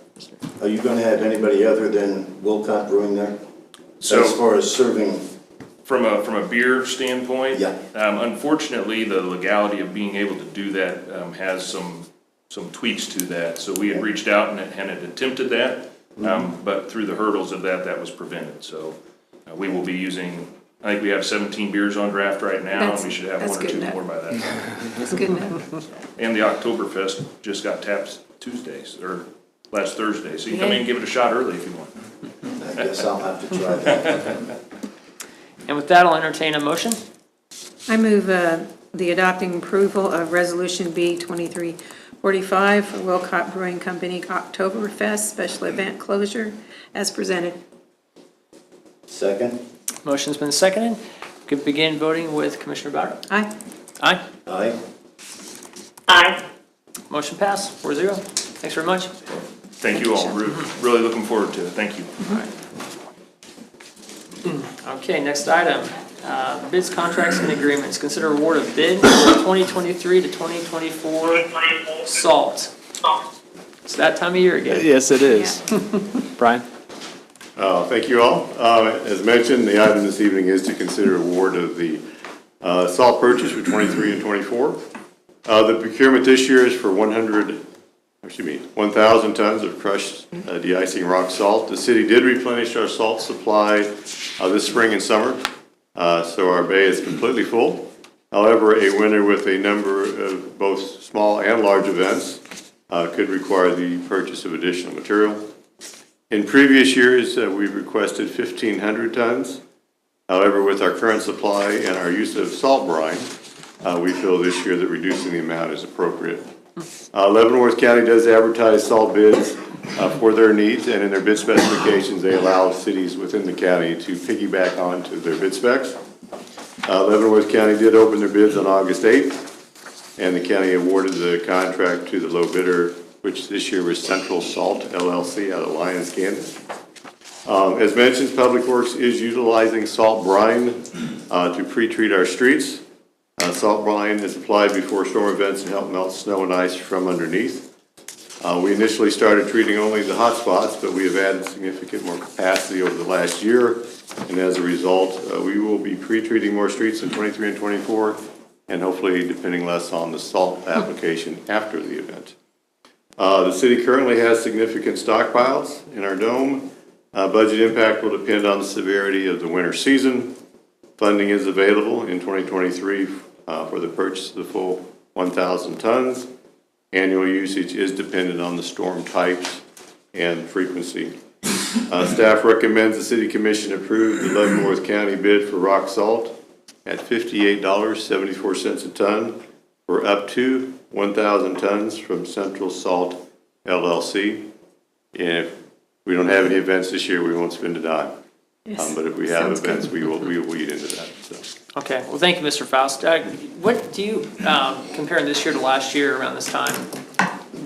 Are you going to have anybody other than Wilcott Brewing there? So as far as serving? From a beer standpoint, Yeah. Unfortunately, the legality of being able to do that has some tweaks to that. So we had reached out and had attempted that, but through the hurdles of that was prevented. So we will be using, I think we have 17 beers on draft right now, and we should have 1 or 2 more by that time. That's good enough. And the Oktoberfest just got tapped Tuesdays, or last Thursday. So you come in and give it a shot early if you want. I guess I'll have to try that. And with that, I'll entertain a motion. I move the adopting approval of Resolution B 2345 for Wilcott Brewing Company Oktoberfest special event closure as presented. Second? Motion's been seconded. We can begin voting with Commissioner Bowder. Aye. Aye. Aye. Aye. Motion passed, 4-0. Thanks very much. Thank you all. Really looking forward to it. Thank you. Okay, next item, bids, contracts, and agreements. Consider award of bid for 2023 to 2024 salt. It's that time of year again. Yes, it is. Brian? Thank you all. As mentioned, the item this evening is to consider award of the salt purchase for 23 and 24. The procurement this year is for 1,000 tons of crushed de-icing rock salt. The city did replenish our salt supply this spring and summer, so our bay is completely full. However, a winter with a number of both small and large events could require the purchase of additional material. In previous years, we've requested 1,500 tons. However, with our current supply and our use of salt brine, we feel this year that reducing the amount is appropriate. Leavenworth County does advertise salt bids for their needs, and in their bid specifications, they allow cities within the county to piggyback onto their bid specs. Leavenworth County did open their bids on August 8th, and the county awarded the contract to the low bidder, which this year was Central Salt LLC out of Lyons, Kansas. As mentioned, Public Works is utilizing salt brine to pre-treat our streets. Salt brine is applied before storm events to help melt snow and ice from underneath. We initially started treating only the hot spots, but we have added significant more capacity over the last year. And as a result, we will be pre-treating more streets in 23 and 24, and hopefully depending less on the salt application after the event. The city currently has significant stockpiles in our dome. Budget impact will depend on the severity of the winter season. Funding is available in 2023 for the purchase of the full 1,000 tons. Annual usage is dependent on the storm types and frequency. Staff recommends the City Commission approve the Leavenworth County bid for rock salt at $58.74 a ton for up to 1,000 tons from Central Salt LLC. If we don't have any events this year, we won't spend a dime. Yes. But if we have Sounds events, good. we will lead into that. So. Okay, well, thank you, Mr. Faust. What do you, comparing this year to last year around this time,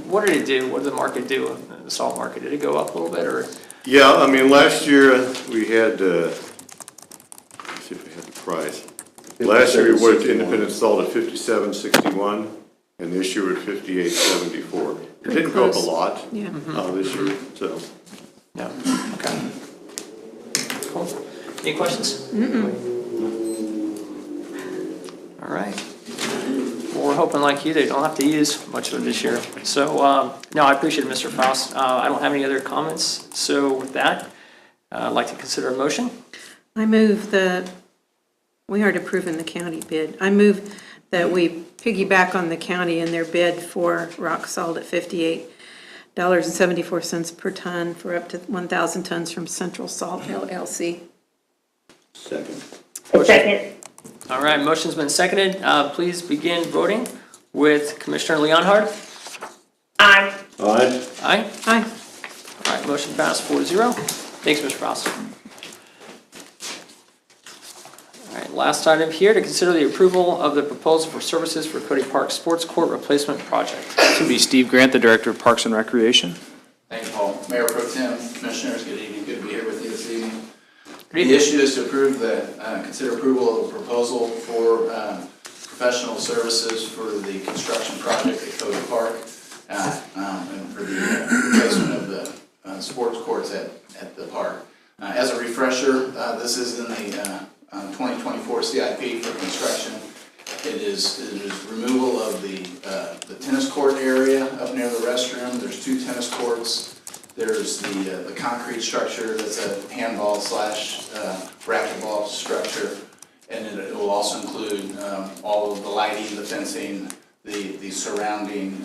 what did it do? What did the market do, the salt market? Did it go up a little bit, or? Yeah, I mean, last year we had, let's see if we had the price. Last year we awarded independent salt at $57.61, and this year we're at $58.74. It didn't go up a lot this year, so. Yeah, okay. Cool. Any questions? All right. Well, we're hoping like you, they don't have to use much of it this year. So, no, I appreciate it, Mr. Faust. I don't have any other comments. So with that, I'd like to consider a motion. I move that, we are approving the county bid. I move that we piggyback on the county in their bid for rock salt at $58.74 per ton for up to 1,000 tons from Central Salt LLC. Second. Second. All right, motion's been seconded. Please begin voting with Commissioner Leonhard. Aye. Aye. Aye? Aye. All right, motion passed 4-0. Thanks, Mr. Faust. All right, last item here, to consider the approval of the proposal for services for Cody Park Sports Court Replacement Project. This would be Steve Grant, the Director of Parks and Recreation. Thank you, Paul. Mayor Pro Tem, Commissioners, good evening. Good to be here with you this evening. Good The issue is to approve consider approval of a proposal for professional services for the construction project at Cody Park and for the replacement of the sports courts at the park. As a refresher, this is in the 2024 CIP for construction. It is removal of the tennis court area up near the restroom. There's 2 tennis courts. There's the concrete structure that's a handball / racquetball structure, and it will also include all of the lighting, the fencing, the surrounding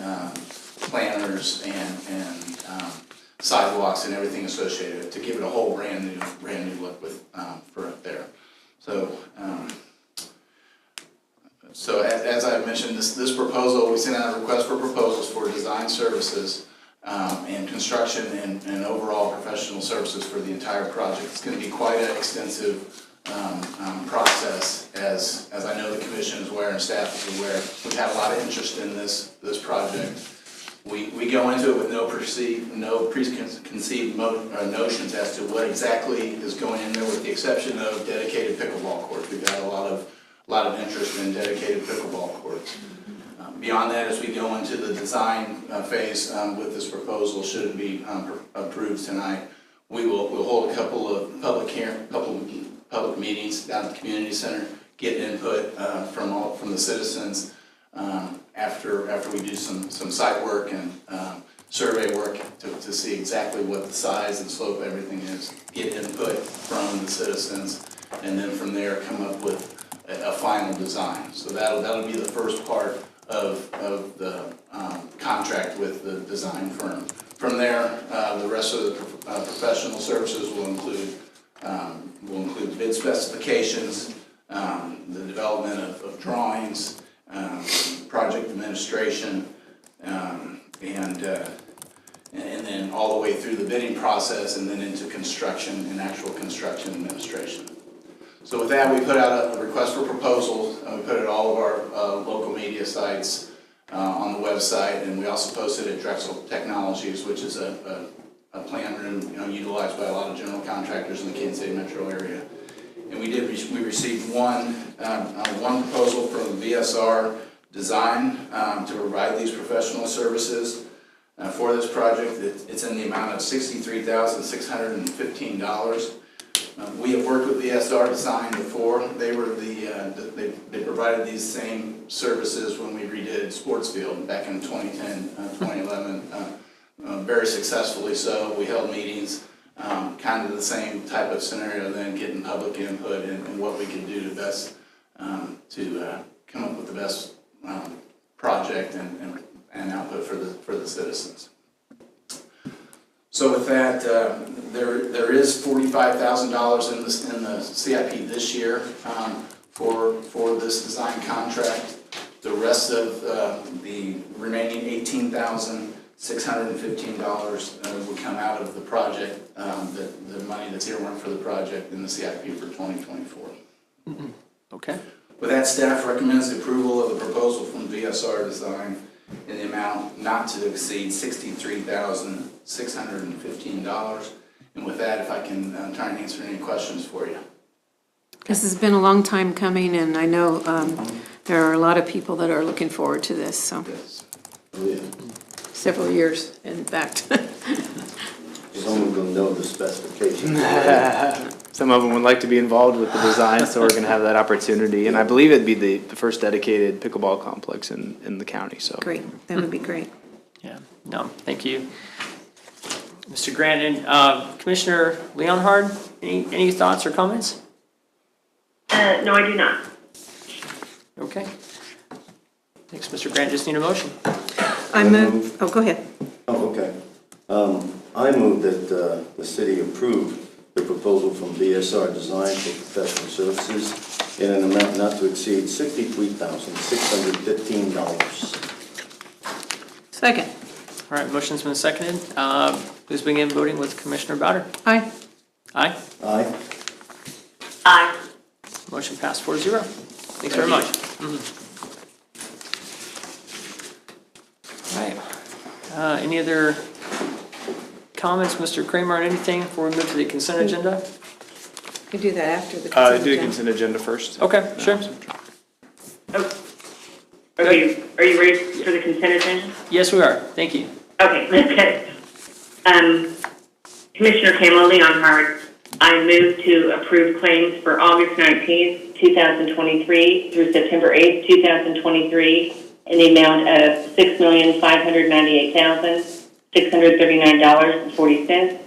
planters and sidewalks and everything associated to give it a whole brand new look for up there. So as I mentioned, this proposal, we sent out a request for proposals for design services and construction and overall professional services for the entire project. It's going to be quite an extensive process, as I know the commission is aware and staff is aware. We've had a lot of interest in this project. We go into it with no preconceived notions as to what exactly is going in there, with the exception of dedicated pickleball courts. We've had a lot of interest in dedicated pickleball courts. Beyond that, as we go into the design phase with this proposal, should it be approved tonight, we'll hold a couple of public meetings down at the community center, get input from the citizens, after we do some site work and survey work to see exactly what the size and slope, everything is, get input from the citizens, and then from there come up with a final design. So that'll be the first part of the contract with the design firm. From there, the rest of the professional services will include bid specifications, the development of drawings, project administration, and then all the way through the bidding process and then into construction and actual construction administration. So with that, we put out a request for proposals, and we put it at all of our local media sites on the website, and we also posted at Drexel Technologies, which is a plant room utilized by a lot of general contractors in the Kansas City metro area. And we received one proposal from VSR Design to provide these professional services for this project. It's in the amount of $63,615. We have worked with VSR Design before. They were they provided these same services when we redid Sportsfield back in 2010, 2011, very successfully so. We held meetings, kind of the same type of scenario then, getting public input and what we could do to best to come up with the best project and output for the citizens. So with that, there is $45,000 in the CIP this year for this design contract. The rest of the remaining $18,615 would come out of the project, the money that's earmarked for the project in the CIP for 2024. Okay. With that, staff recommends the approval of the proposal from VSR Design in the amount not to exceed $63,615. And with that, if I can try and answer any questions for you. This has been a long time coming, and I know there are a lot of people that are looking forward to this, so. Yes. Several years, in fact. Someone will know the specifications. Some of them would like to be involved with the design, so we're going to have that opportunity. And I believe it'd be the first dedicated pickleball complex in the county, so. Great, that would be great. Yeah, no, thank you. Mr. Grandin, Commissioner Leonhard, any thoughts or comments? No, I do not. Okay. Thanks, Mr. Grant, just need a motion. I move, oh, go ahead. Oh, okay. I move that the city approve the proposal from VSR Design for professional services in an amount not to exceed $63,615. Second. All right, motion's been seconded. Please begin voting with Commissioner Bowder. Aye. Aye. Aye. Aye. Motion passed 4-0. Thanks very much. All right. Any other comments, Mr. Kramer, on anything before we move to the consent agenda? You do that after the consent Do the agenda. consent agenda first. Okay, sure. Are you ready for the consent agenda? Yes, we are. Thank you. Okay, let's go. Commissioner Kamala Leonhard, I move to approve claims for August 19th, 2023 through September 8th, 2023 in the amount of $6,598,639.40.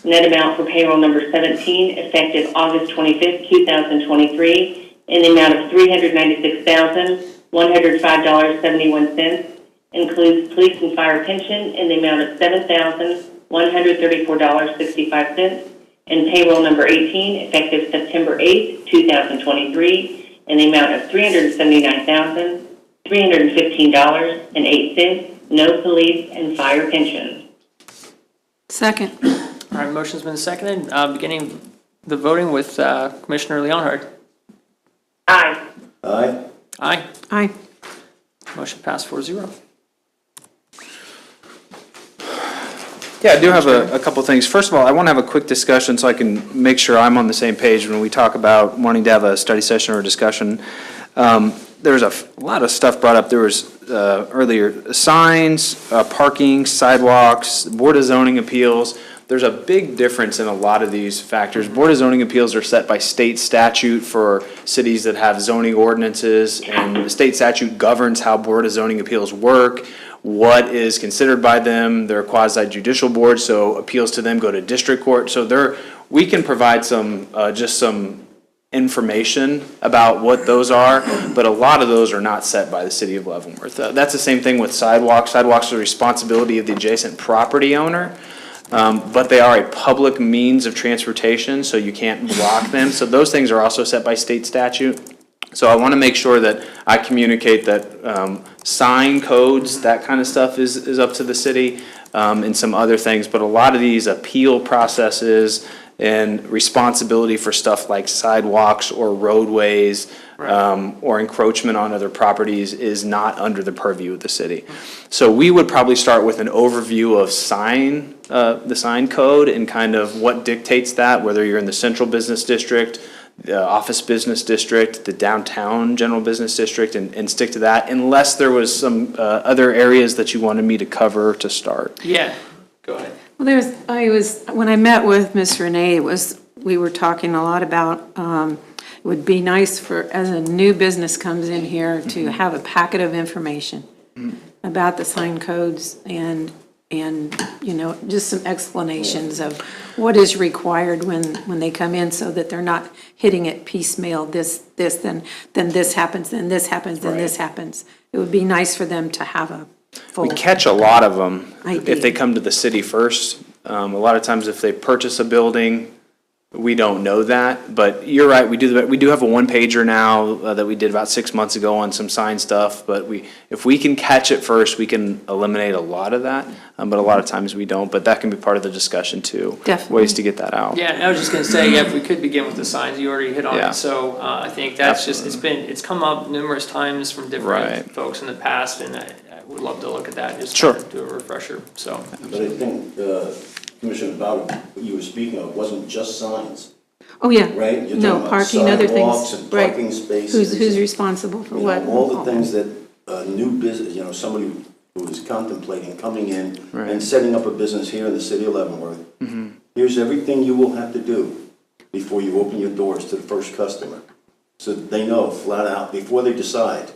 Net amount for payroll number 17, effective August 25th, 2023 in the amount of $396,105.71. Includes police and fire pension in the amount of $7,134.65, and payroll number 18, effective September 8th, 2023, in the amount of $379,315.08, no police and fire pension. Second. All right, motion's been seconded. Beginning the voting with Commissioner Leonhard. Aye. Aye. Aye. Aye. Motion passed 4-0. Yeah, I do have a couple things. First of all, I want to have a quick discussion so I can make sure I'm on the same page when we talk about wanting to have a study session or a discussion. There was a lot of stuff brought up. There was earlier signs, parking, sidewalks, Board of Zoning Appeals. there's a big difference in a lot of these factors. Board of Zoning Appeals are set by state statute for cities that have zoning ordinances, and the state statute governs how Board of Zoning Appeals work, what is considered by them. They're a quasi judicial board, so appeals to them go to district court. So we can provide some, just some information about what those are, but a lot of those are not set by the city of Leavenworth. That's the same thing with sidewalks. Sidewalks are the responsibility of the adjacent property owner, but they are a public means of transportation, so you can't block them. So those things are also set by state statute. So I want to make sure that I communicate that sign codes, that kind of stuff is up to the city, and some other things, but a lot of these appeal processes and responsibility for stuff like sidewalks or roadways, or encroachment on other properties is not under the purview of the city. So we would probably start with an overview of the sign code and kind of what dictates that, whether you're in the central business district, the office business district, the downtown general business district, and stick to that, unless there was some other areas that you wanted me to cover to start. Yeah, go ahead. Well, when I met with Ms. Renee, we were talking a lot about, it would be nice for, as a new business comes in here, to have a packet of information about the sign codes and, just some explanations of what is required when they come in, so that they're not hitting it piecemeal, then this happens, then this happens, then this happens. It would be nice for them to have a full. We catch a lot of them ID. if they come to the city first. A lot of times if they purchase a building, we don't know that, but you're right, we do have a one-pager now that we did about 6 months ago on some sign stuff, but if we can catch it first, we can eliminate a lot of that, but a lot of times we don't, but that can be part of the discussion too. Definitely. Ways to get that out. Yeah, and I was just gonna say, if we could begin with the signs, you already hit on Yeah. it, so I think that's just, it's come up numerous times from different Right. folks in the past, and I would love to look at that, just Sure. do a refresher, so. But I think, Commissioner Bowden, what you were speaking of wasn't just signs, Oh, yeah. right? You're No, talking about parking, other sidewalks things, and right. parking spaces. Who's responsible for what? All the things that a new business, somebody who is contemplating coming in Right. and setting up a business here in the city of Leavenworth. Here's everything you will have to do before you open your doors to the first customer. So that they know flat out, before they decide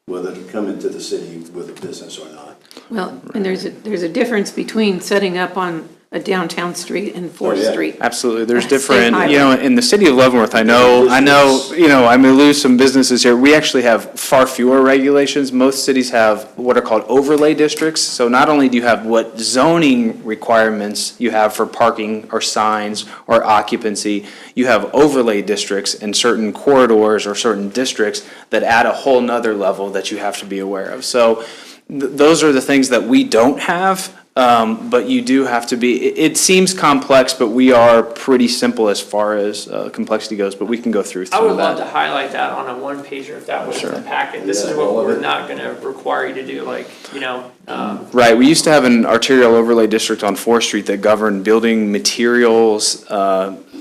whether to come into the city with a business or not. Well, and there's a difference between setting up on a downtown street and Fourth yeah. Street. Absolutely, there's State different, highway. in the city of Leavenworth, I know, I may lose some businesses here. We actually have far fewer regulations. Most cities have what are called overlay districts. So not only do you have what zoning requirements you have for parking or signs or occupancy, you have overlay districts in certain corridors or certain districts that add a whole nother level that you have to be aware of. So those are the things that we don't have. But you do have to be, it seems complex, but we are pretty simple as far as complexity goes, but we can go through some I of would love to that. highlight that on a one-pager if that was in the Sure. packet. This is Yeah, what all of we're it. not gonna require you to do, Right, we used to have an arterial overlay district on 4th Street that governed building materials,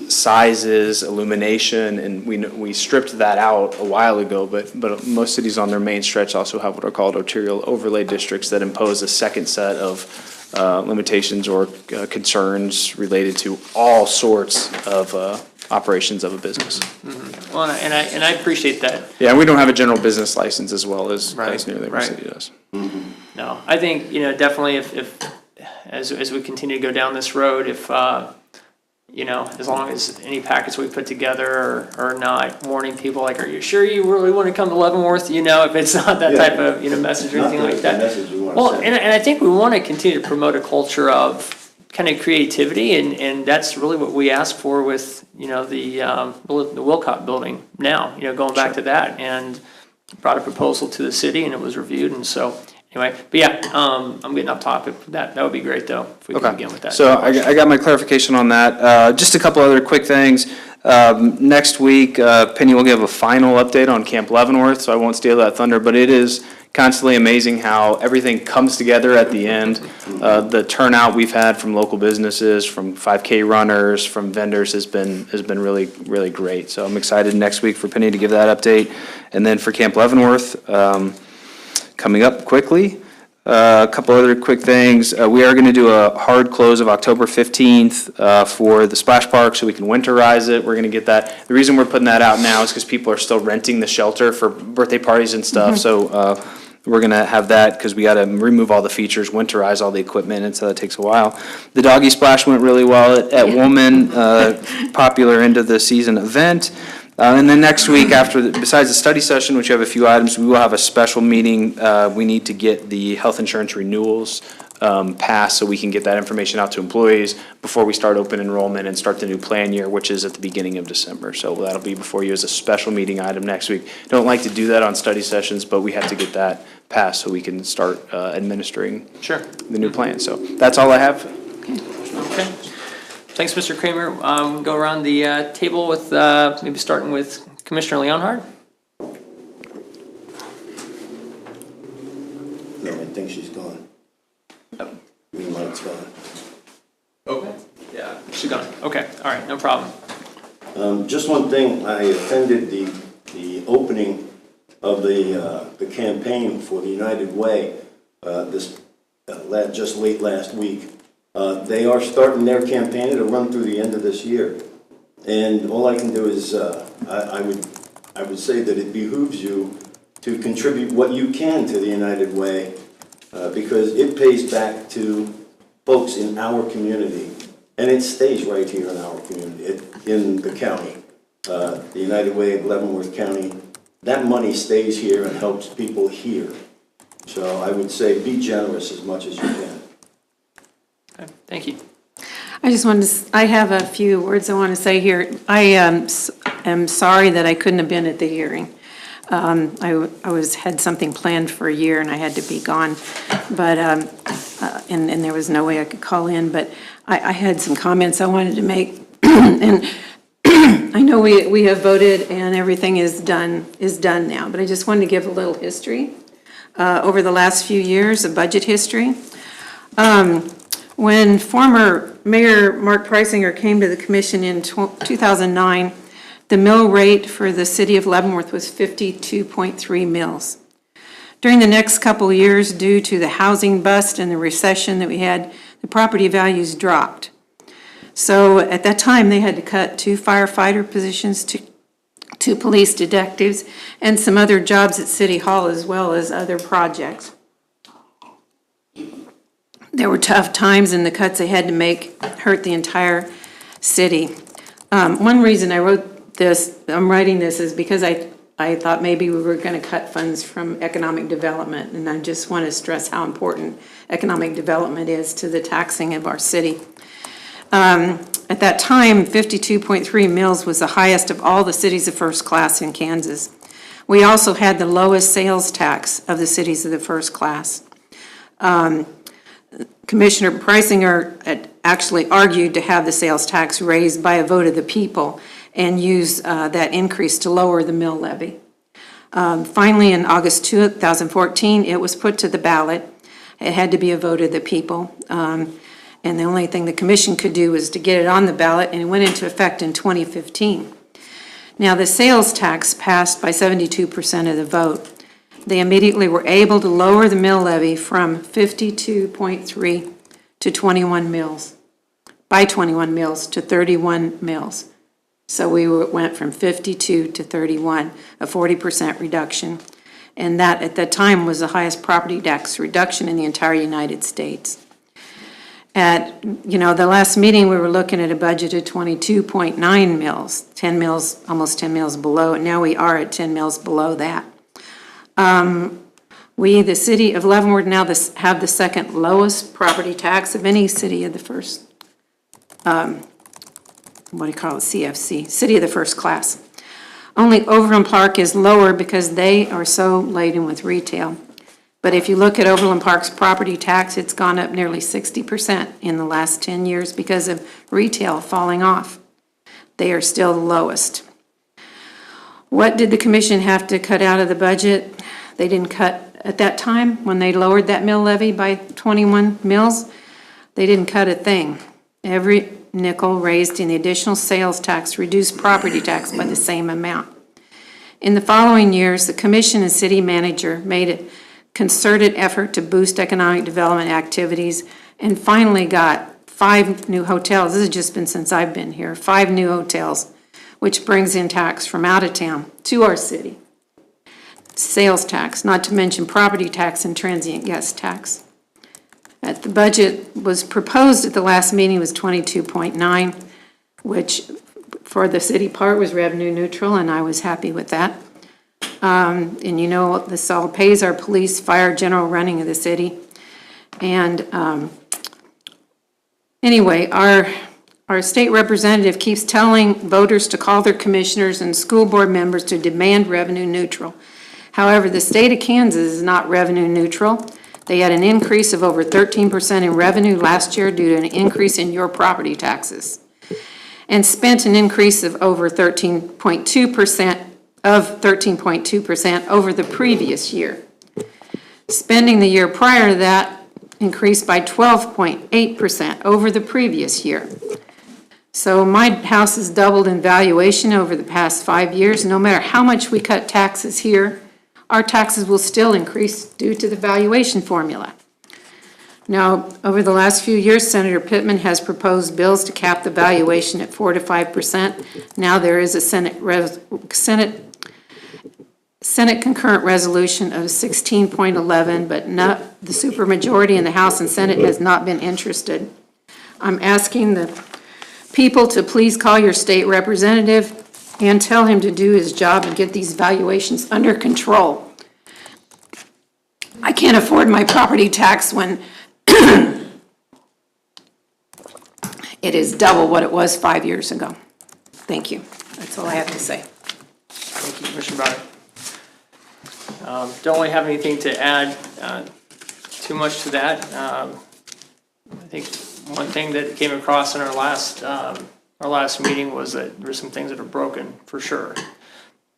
sizes, illumination, and we stripped that out a while ago, but most cities on their main stretch also have what are called arterial overlay districts that impose a second set of limitations or concerns related to all sorts of operations of a business. well, and I appreciate that. Yeah, we don't have a general business license as well as nearly every right. city does. No, I think, definitely if, as we continue to go down this road, if, as long as any packets we put together are not warning people, like, are you sure you really want to come to Leavenworth? If it's not that type of, message or anything like that. Well, and I think we want to continue to promote a culture of kind of creativity, and that's really what we ask for with, the Wilcott building now, going back to that, and brought a proposal to the city, and it was reviewed, and so, anyway, but yeah, I'm getting off topic. That would be great, though, if we could begin with that. So I got my clarification on that. Just a couple other quick things. Next week, Penny will give a final update on Camp Leavenworth, so I won't steal that thunder, but it is constantly amazing how everything comes together at the end. The turnout we've had from local businesses, from 5K runners, from vendors has been really, really great. So I'm excited next week for Penny to give that update. And then for Camp Leavenworth, coming up quickly, A couple other quick things. We are going to do a hard close of October 15th for the splash park so we can winterize it. We're going to get that. The reason we're putting that out now is because people are still renting the shelter for birthday parties and stuff. So we're going to have that because we got to remove all the features, winterize all the equipment, and so that takes a while. The doggy splash went really well at Woolman, popular end of the season event. And then next week, besides the study session, which you have a few items, we will have a special meeting. We need to get the health insurance renewals passed so we can get that information out to employees before we start open enrollment and start the new plan year, which is at the beginning of December. So that'll be before you as a special meeting item next week. Don't like to do that on study sessions, but we have to get that passed so we can start administering the new plan. So that's all I have. Okay. Thanks, Mr. Kramer. Go around the table with, maybe starting with Commissioner Leonhard. No, I think she's gone. Green light's gone. Okay. Yeah, she's gone. Okay, all right, no problem. Just one thing, I attended the opening of the campaign for the United Way just late last week. They are starting their campaign. It'll run through the end of this year. And all I can do is, I would say that it behooves you to contribute what you can to the United Way, because it pays back to folks in our community, and it stays right here in our community, in the county. The United Way of Leavenworth County, that money stays here and helps people here. So I would say be generous as much as you can. Okay, thank you. I just wanted to, I have a few words I want to say here. I am sorry that I couldn't have been at the hearing. I had something planned for a year and I had to be gone, but, and there was no way I could call in, but I had some comments I wanted to make. And I know we have voted and everything is done now, but I just wanted to give a little history. Over the last few years, a budget history. When former Mayor Mark Preisinger came to the commission in 2009, the mill rate for the city of Leavenworth was 52.3 mills. During the next couple of years, due to the housing bust and the recession that we had, the property values dropped. So at that time, they had to cut 2 firefighter positions, 2 police detectives, and some other jobs at City Hall as well as other projects. There were tough times and the cuts they had to make hurt the entire city. One reason I wrote this, I'm writing this, is because I thought maybe we were going to cut funds from economic development, and I just want to stress how important economic development is to the taxing of our city. At that time, 52.3 mills was the highest of all the cities of first class in Kansas. We also had the lowest sales tax of the cities of the first class. Commissioner Preisinger had actually argued to have the sales tax raised by a vote of the people and use that increase to lower the mill levy. Finally, in August 2014, it was put to the ballot. It had to be a vote of the people. And the only thing the commission could do was to get it on the ballot, and it went into effect in 2015. Now, the sales tax passed by 72% of the vote. They immediately were able to lower the mill levy from 52.3 to 21 mills, by 21 mills to 31 mills. So we went from 52 to 31, a 40% reduction. And that, at that time, was the highest property tax reduction in the entire United States. At, the last meeting, we were looking at a budget of 22.9 mills, 10 mills, almost 10 mills below, and now we are at 10 mills below that. We, the city of Leavenworth, now have the second lowest property tax of any city of the first, CFC, city of the first class. Only Overland Park is lower because they are so laden with retail. But if you look at Overland Park's property tax, it's gone up nearly 60% in the last 10 years because of retail falling off. They are still the lowest. What did the commission have to cut out of the budget? They didn't cut at that time when they lowered that mill levy by 21 mills. They didn't cut a thing. Every nickel raised in the additional sales tax reduced property tax by the same amount. In the following years, the commission and city manager made concerted effort to boost economic development activities, and finally got 5 new hotels. This has just been since I've been here, 5 new hotels, which brings in tax from out of town to our city. Sales tax, not to mention property tax and transient guest tax. The budget was proposed at the last meeting was 22.9, which for the city part was revenue neutral, and I was happy with that. And you know, this all pays our police, fire, general running of the city. And anyway, our state representative keeps telling voters to call their commissioners and school board members to demand revenue neutral. However, the state of Kansas is not revenue neutral. They had an increase of over 13% in revenue last year due to an increase in your property taxes, and spent an increase of over 13.2% over the previous year. Spending the year prior to that increased by 12.8% over the previous year. So my house has doubled in valuation over the past 5 years. No matter how much we cut taxes here, our taxes will still increase due to the valuation formula. Now, over the last few years, Senator Pittman has proposed bills to cap the valuation at 4 to 5%. Now there is a Senate concurrent resolution of 16.11, but not the supermajority in the House and Senate has not been interested. I'm asking the people to please call your state representative and tell him to do his job and get these valuations under control. I can't afford my property tax when it is double what it was 5 years ago. Thank you. That's all I have to say. Thank you, Commissioner Bowder. Don't really have anything to add too much to that. I think one thing that came across in our last meeting was that there's some things that are broken for sure.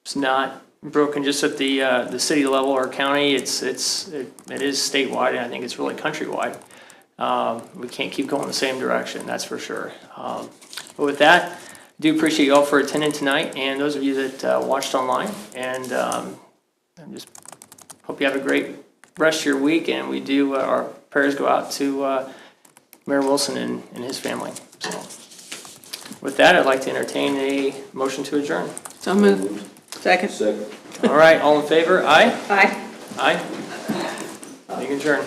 It's not broken just at the city level or county. It is statewide, and I think it's really countrywide. We can't keep going the same direction, that's for sure. But with that, I do appreciate you all for attending tonight, and those of you that watched online. And I just hope you have a great rest of your week. And we do our prayers go out to Mayor Wilson and his family. So, with that, I'd like to entertain a motion to adjourn. So moved. Second. Second. All right, all in favor? Aye? Aye. Aye. You can adjourn.